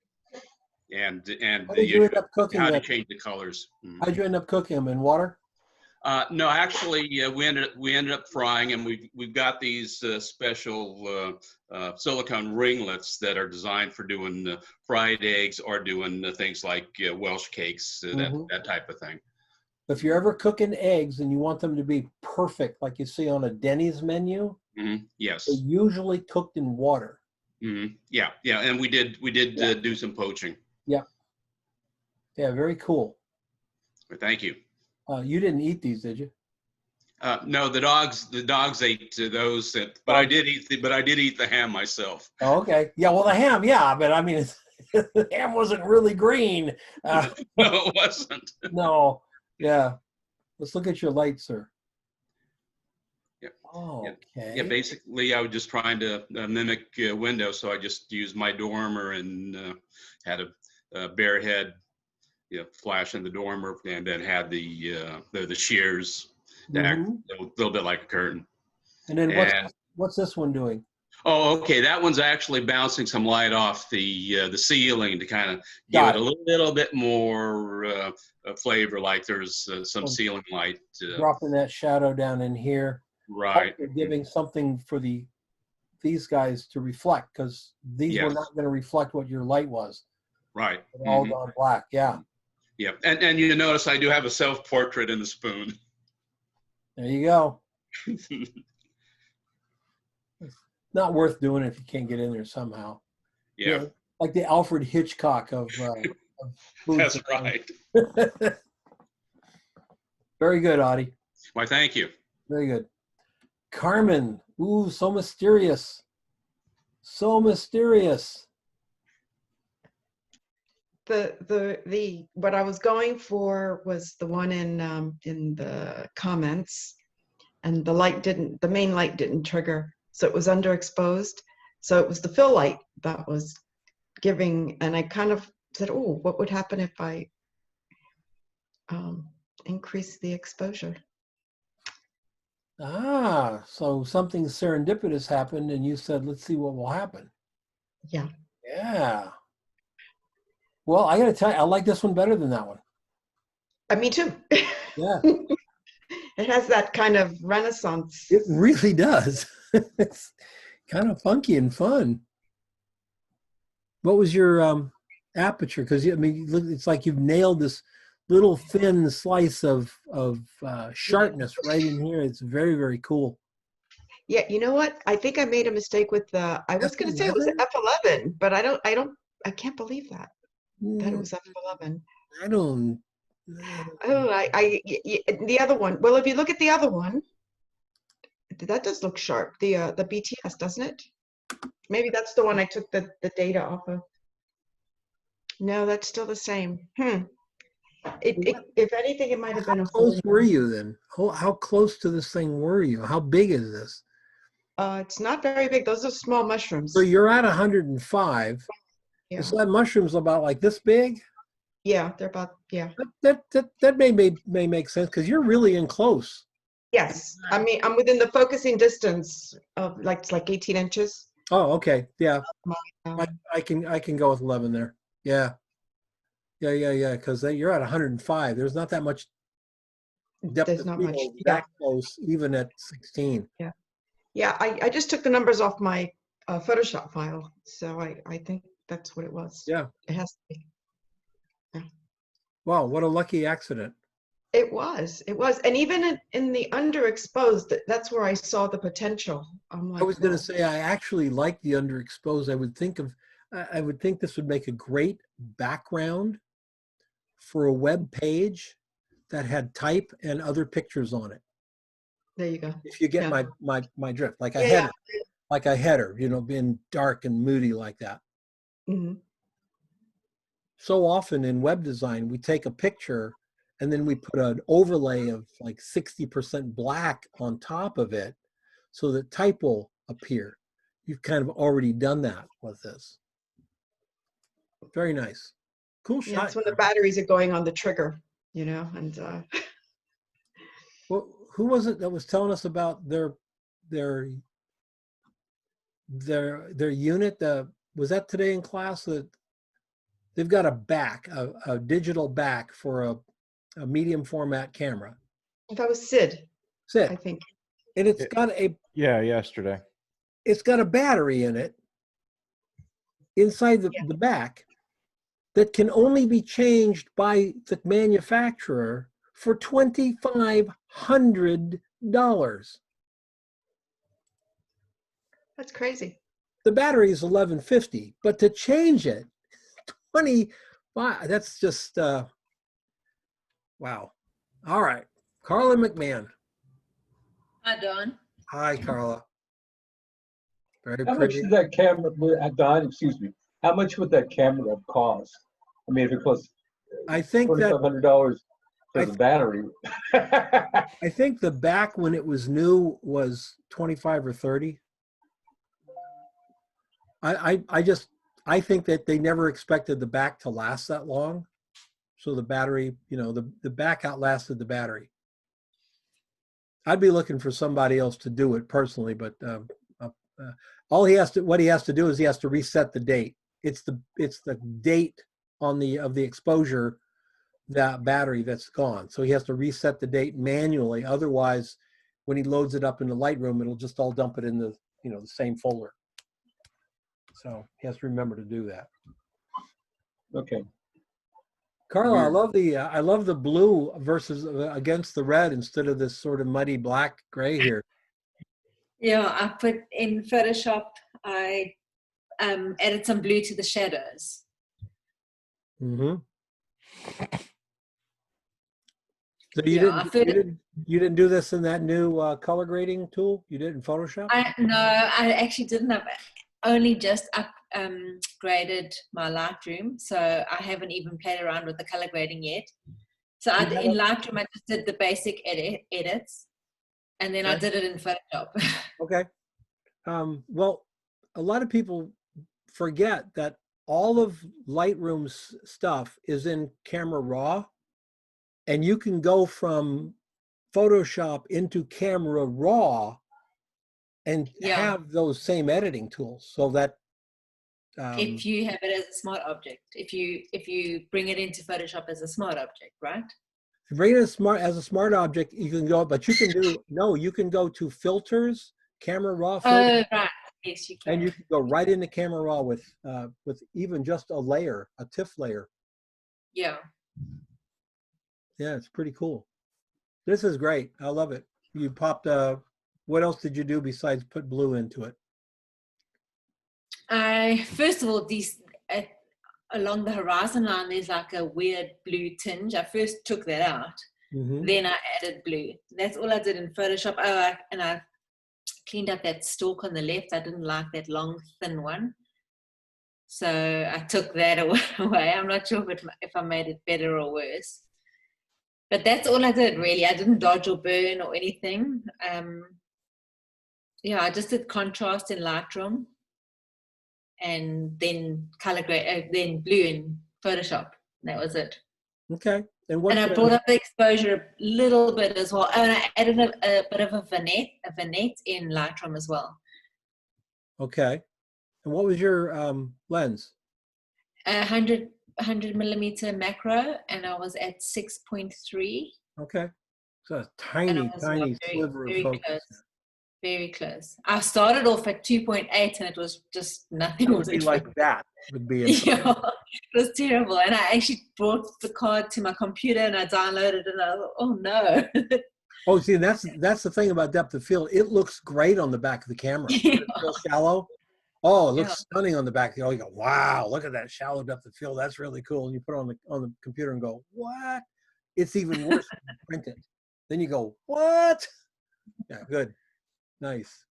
and How did you end up cooking how to them? change the colors. Mm-hmm. How'd you end up cooking them, in water? No, actually, we ended up frying, and we've got these special silicone ringlets that are designed for doing fried eggs or doing things like Welsh cakes, that type of thing. If you're ever cooking eggs and you want them to be perfect, like you see on a Denny's menu, yes, they're usually cooked in water. Yeah, and we did do some poaching. Yeah, very cool. Thank you. You didn't eat these, did you? No, the dogs ate those, but I did eat the ham myself. Oh, okay. Yeah, well, the ham, yeah, but I mean, the ham wasn't really green. No, it wasn't. No. Yeah. Let's look at your light, sir. Yeah. Oh, okay. Yeah, basically, I was just trying to mimic windows, so I just used my dormer and had a bare head, flash in the dormer, and then had the shears to act a little bit like a curtain. And then what's this one doing? Oh, okay. That one's actually bouncing some light off the ceiling to kind of give it a little bit more flavor, like there's some ceiling light. Dropping that shadow down in here. Right. Also giving something for these guys to reflect, because these were not going to reflect what your light was. Right. It's all gone black. Yeah. Yeah. And you notice I do have a self-portrait in the spoon. There you go. Not worth doing if you can't get in there somehow. Yeah. Like the Alfred Hitchcock of food. That's right. Very good, Audie. Why, thank you. Very good. Carmen. Ooh, so mysterious. So mysterious. The what I was going for was the one in the comments, and the main light didn't trigger. So it was underexposed. So it was the fill light that was giving, and I kind of said, oh, what would happen if I increase the exposure. Ah, so something serendipitous happened and you said, let's see what will happen. Yeah. Yeah. Well, I got to tell you, I like this one better than that one. Me too. Yeah. It has that kind of renaissance. It really does. It's kind of funky and fun. What was your aperture? Because I mean, it's like you've nailed this little thin slice of sharpness right in here. It's very, very cool. Yeah, you know what? I think I made a mistake with the. I was going to say it was F11, but I can't believe that it was F11. I don't. Oh, the other one. Well, if you look at the other one, that does look sharp. The BTS, doesn't it? Maybe that's the one I took the data off of. No, that's still the same. If anything, it might have been a. How close were you then? How close to this thing were you? How big is this? It's not very big. Those are small mushrooms. So you're at 105. Yeah. So that mushroom's about like this big? Yeah, they're about, yeah. That may make sense because you're really in close. Yes. I mean, I'm within the focusing distance of it's like 18 inches. Oh, okay. Yeah. I can go with 11 there. Yeah. Yeah. Because you're at 105. There's not that much depth There's of not field much. that close, even at 16. Yeah. Yeah, I just took the numbers off my Photoshop file. So I think that's what it was. Yeah. It has to be. Wow, what a lucky accident. It was. And even in the underexposed, that's where I saw the potential. I'm like, I was going to say, I actually like the underexposed. I would think this would make a great background for a web page that had type and other pictures on it. There you go. If you get my drift, like a header, being dark and moody like that. Mm-hmm. So often in web design, we take a picture and then we put an overlay of like 60% black on top of it so that type will appear. You've kind of already done that with this. Very nice. Cool shot. Yeah, that's when the batteries are going on the trigger, and well, who was it that was telling us about their unit? Was that today in class that they've got a digital back for a medium format camera? That was Sid, I think. And it's got yesterday. It's got a battery in it inside the back that can only be changed by the manufacturer for $2,500. That's crazy. The battery is $1,150, but to change it, 25. That's just wow. All right, Carla McMahon. Hi, Don. Hi, Carla. Very How pretty. much did that camera, Don, excuse me, how much would that camera cost? I mean, if it costs I think that $2,500 for the battery. I think the back when it was new was 25 or 30. I think that they never expected the back to last that long. So the battery, the back outlasted the battery. I'd be looking for somebody else to do it personally, but what he has to do is he has to reset the date. It's the date of the exposure, that battery that's gone. So he has to reset the date manually. Otherwise, when he loads it up in the Lightroom, it'll just all dump it in the the same folder. So he has to remember to do that. Okay. Carla, I love the blue versus against the red instead of this sort of muddy black gray here. Yeah, I put in Photoshop, I added some blue to the shadows. Mm-hmm. So you didn't do this in that new color grading tool? You did in Photoshop? No, I actually didn't. I've only just graded my Lightroom, so I haven't even played around with the color grading yet. So in Lightroom, I just did the basic edits, and then I did it in Photoshop. Okay. Well, a lot of people forget that all of Lightroom's stuff is in Camera Raw, and you can go from Photoshop into Camera Raw and have those same editing tools, so that if you have it as a smart object, if you bring it into Photoshop as a smart object, right? if you bring it as a smart object, you can go, but you can you can go to filters, Camera Raw filters, Oh, right. Yes, you can. and you can go right into Camera Raw with even just a layer, a TIFF layer. Yeah. Yeah, it's pretty cool. This is great. I love it. You popped what else did you do besides put blue into it? First of all, these along the horizon line, there's like a weird blue tinge. I first took that out. Then I added blue. That's all I did in Photoshop. And I cleaned up that stalk on the left. I didn't like that long, thin one. So I took that away. I'm not sure if I made it better or worse. But that's all I did, really. I didn't dodge or burn or anything. Yeah, I just did contrast in Lightroom, and then color grade, then blue in Photoshop. That was it. Okay. And I brought up the exposure a little bit as well. And I added a bit of a vignette in Lightroom as well. Okay. And what was your lens? 100 millimeter macro, and I was at 6.3. Okay. So a tiny sliver of focus. Close. Very close. I started off at 2.8 and it was just nothing. It would be like that. Would be yeah, it was terrible. And I actually brought the card to my computer and I downloaded it and I thought, oh no. Oh, see, that's the thing about depth of field. It looks great on the back of the camera. It's real shallow. Oh, it looks stunning on the back. You go, wow, look at that shallow depth of field. That's really cool. And you put it on the computer and go, what? It's even worse when you print it. Then you go, what? Yeah, good. Nice.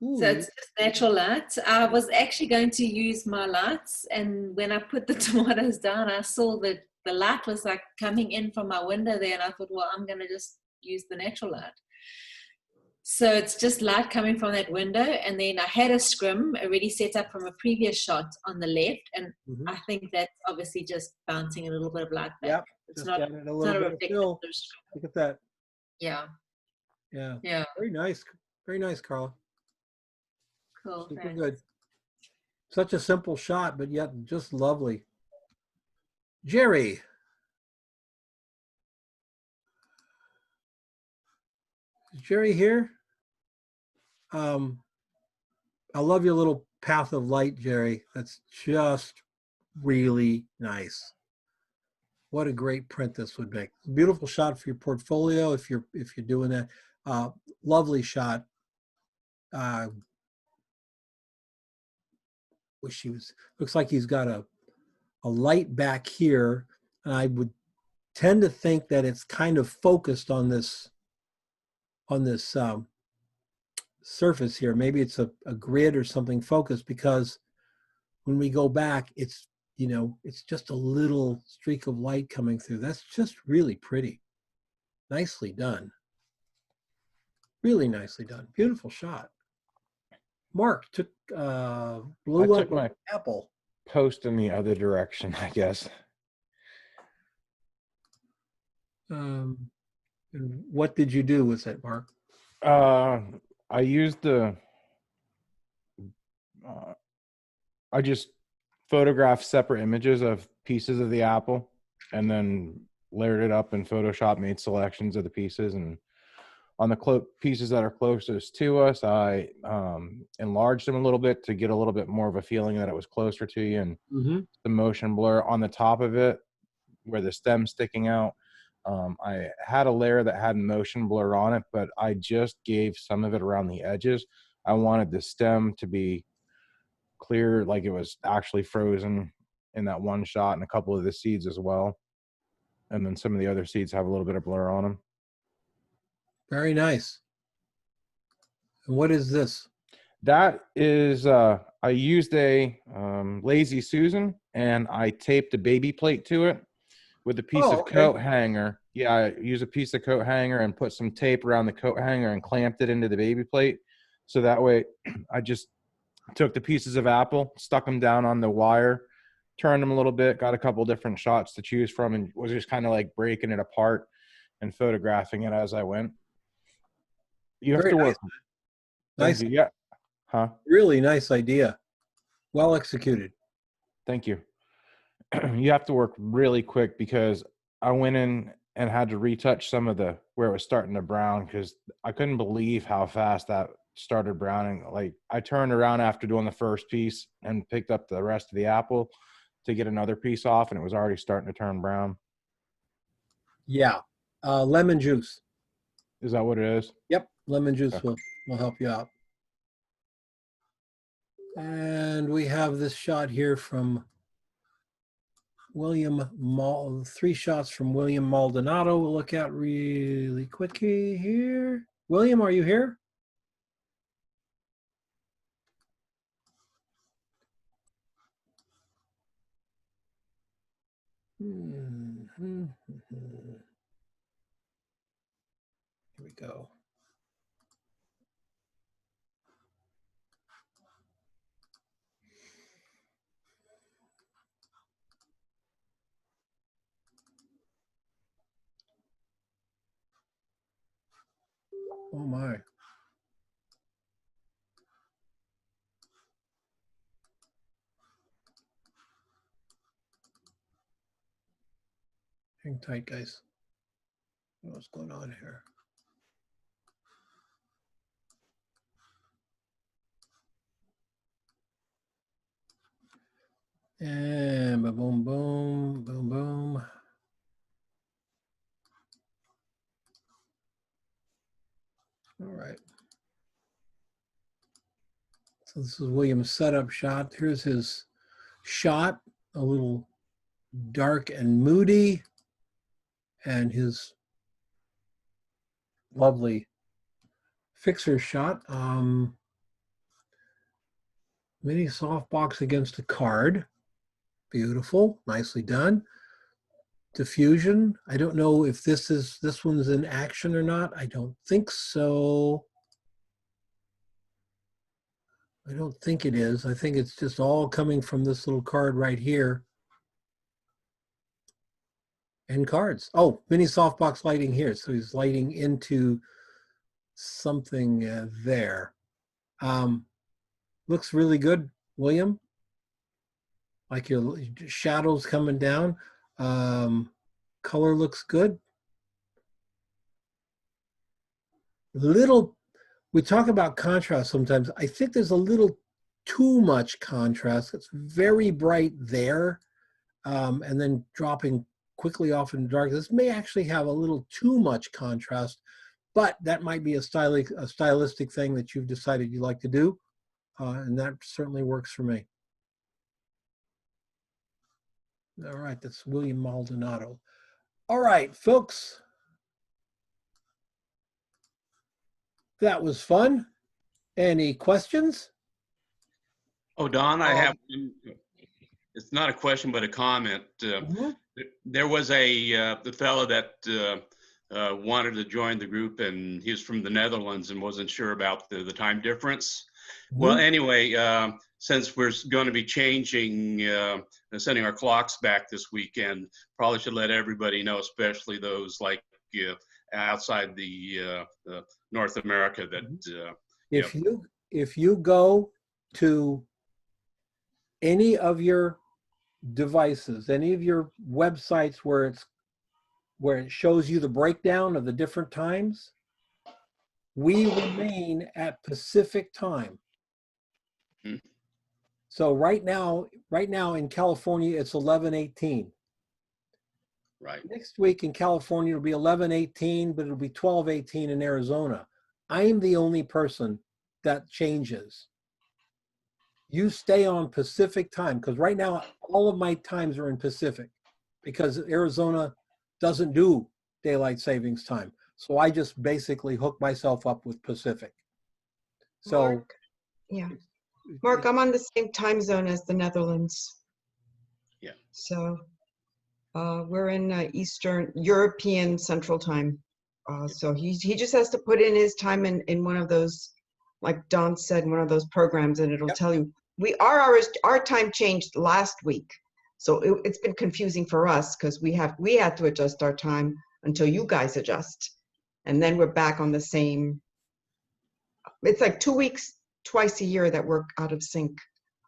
Ooh. So it's just natural light. I was actually going to use my lights, and when I put the tomatoes down, I saw that the light was like coming in from my window there, and I thought, well, I'm going to just use the natural light. So it's just light coming from that window, and then I had a scrim already set up from a previous shot on the left, and I think that's obviously just bouncing a little bit of light back. Yep. It's not a reflective. Look at that. Yeah. Yeah. Yeah. Very nice. Very nice, Carla. Cool. Super Thanks. good. Such a simple shot, but yet just lovely. Jerry. Is Jerry here? I love your little path of light, Jerry. That's just really nice. What a great print this would make. Beautiful shot for your portfolio if you're doing that. Lovely shot. Wish he was. Looks like he's got a light back here, and I would tend to think that it's kind of focused on this surface here. Maybe it's a grid or something focused, because when we go back, it's just a little streak of light coming through. That's just really pretty. Nicely done. Like nicely done. Beautiful shot. Mark took blew I up took my apple. post in the other direction, I guess. And what did you do with it, Mark? I used the. I just photographed separate images of pieces of the apple, and then layered it up in Photoshop. Made selections of the pieces, and on the pieces that are closest to us, I enlarged them a little bit to get a little bit more of a feeling that it was closer to you, and the motion blur on the top of it, where the stem's sticking out. I had a layer that had motion blur on it, but I just gave some of it around the edges. I wanted the stem to be clear, like it was actually frozen in that one shot, and a couple of the seeds as well. And then some of the other seeds have a little bit of blur on them. Very nice. And what is this? That is, I used a Lazy Susan, and I taped a baby plate to it with a piece of coat hanger. Yeah, I used a piece of coat hanger and put some tape around the coat hanger and clamped it into the baby plate. So that way I just took the pieces of apple, stuck them down on the wire, turned them a little bit, got a couple different shots to choose from, and was just kind of like breaking it apart and photographing it as I went. You have Very to nice. work. Thank Nice. you. Yeah. Huh? Really nice idea. Well executed. Thank you. You have to work really quick because I went in and had to retouch some of the where it was starting to brown because I couldn't believe how fast that started browning. Like I turned around after doing the first piece and picked up the rest of the apple to get another piece off, and it was already starting to turn brown. Yeah. Lemon juice. Is that what it is? Yep. Lemon juice Okay. will help you out. And we have this shot here from William 3 shots from William Maldonado. We'll look at really quickly here. William, are you here? Here we go. Oh my. Hang tight, guys. What's going on here? And boom, boom, boom, boom. All right. So this is William's setup shot. Here's his shot, a little dark and moody, and his lovely fixer shot. Mini softbox against a card. Beautiful, nicely done. Diffusion. I don't know if this one's in action or not. I don't think so. I don't think it is. I think it's just all coming from this little card right here. And cards. Oh, mini softbox lighting here. So he's lighting into something there. Looks really good, William. Like your shadows coming down. Color looks good. We talk about contrast sometimes. I think there's a little too much contrast. It's very bright there, and then dropping quickly off in the dark. This may actually have a little too much contrast, but that might be a stylistic thing that you've decided you like to do, and that certainly works for me. All right, that's William Maldonado. All right, folks. That was fun. Any questions? Oh, Don, I have, it's not a question, but a comment. There was the fellow that wanted to join the group, and he was from the Netherlands and wasn't sure about the time difference. Well, anyway, since we're going to be changing, sending our clocks back this weekend, probably should let everybody know, especially those like outside the North America, that if you go to any of your devices, any of your websites where it shows you the breakdown of the different times, we remain at Pacific time. So right now in California, it's 11:18. Right. Next week in California, it'll be 11:18, but it'll be 12:18 in Arizona. I am the only person that changes. You stay on Pacific time, because right now all of my times are in Pacific, because Arizona doesn't do daylight savings time. So I just basically hook myself up with Pacific. So Mark, yeah. Mark, I'm on the same time zone as the Netherlands. Yeah. So we're in Eastern European Central Time. So he just has to put in his time in one of those, like Don said, one of those programs, and it'll tell you. Our time changed last week. So it's been confusing for us because we had to adjust our time until you guys adjust. And then we're back on the same. It's like 2 weeks, twice a year that we're out of sync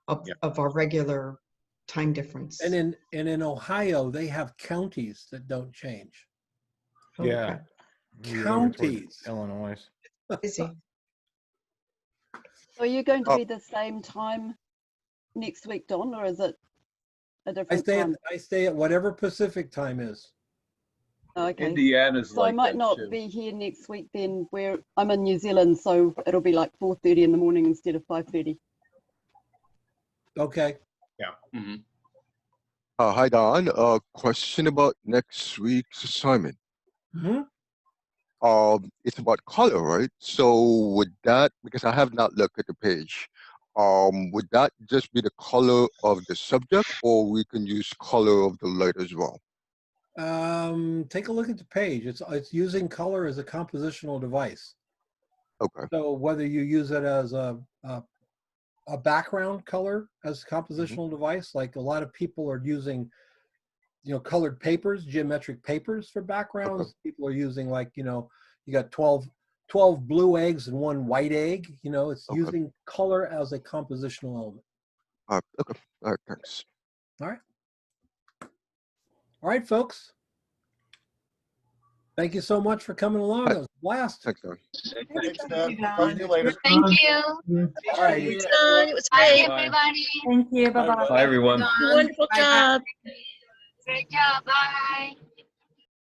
of our regular time difference. And in Ohio, they have counties that don't change. Yeah. Counties. Illinois. Busy. So are you going to be the same time next week, Don, or is it a different time? I stay at whatever Pacific time is. Okay. Indiana's So I like might that, not too. be here next week then, where I'm in New Zealand, so it'll be like 4:30 in the morning instead of 5:30. Okay. Yeah. Hi, Don. Question about next week's assignment. Mm-hmm. It's about color, right? So would that, because I have not looked at the page, would that just be the color of the subject, or we can use color of the light as well? Take a look at the page. It's using color as a compositional device. Okay. So whether you use it as a background color as a compositional device, like a lot of people are using, colored papers, geometric papers for backgrounds. People are using you got 12 blue eggs and 1 white egg. It's using color as a compositional element. Okay. All right. Thanks. All right. All right, folks. Thank you so much for coming along. It was a blast. Thanks, Don. Thanks, Don. Talk to you later. Thank you. All right. Thanks, Don. It was Bye, great. everybody. Thank you. Bye-bye. Bye, everyone. Wonderful job. Great job. Bye.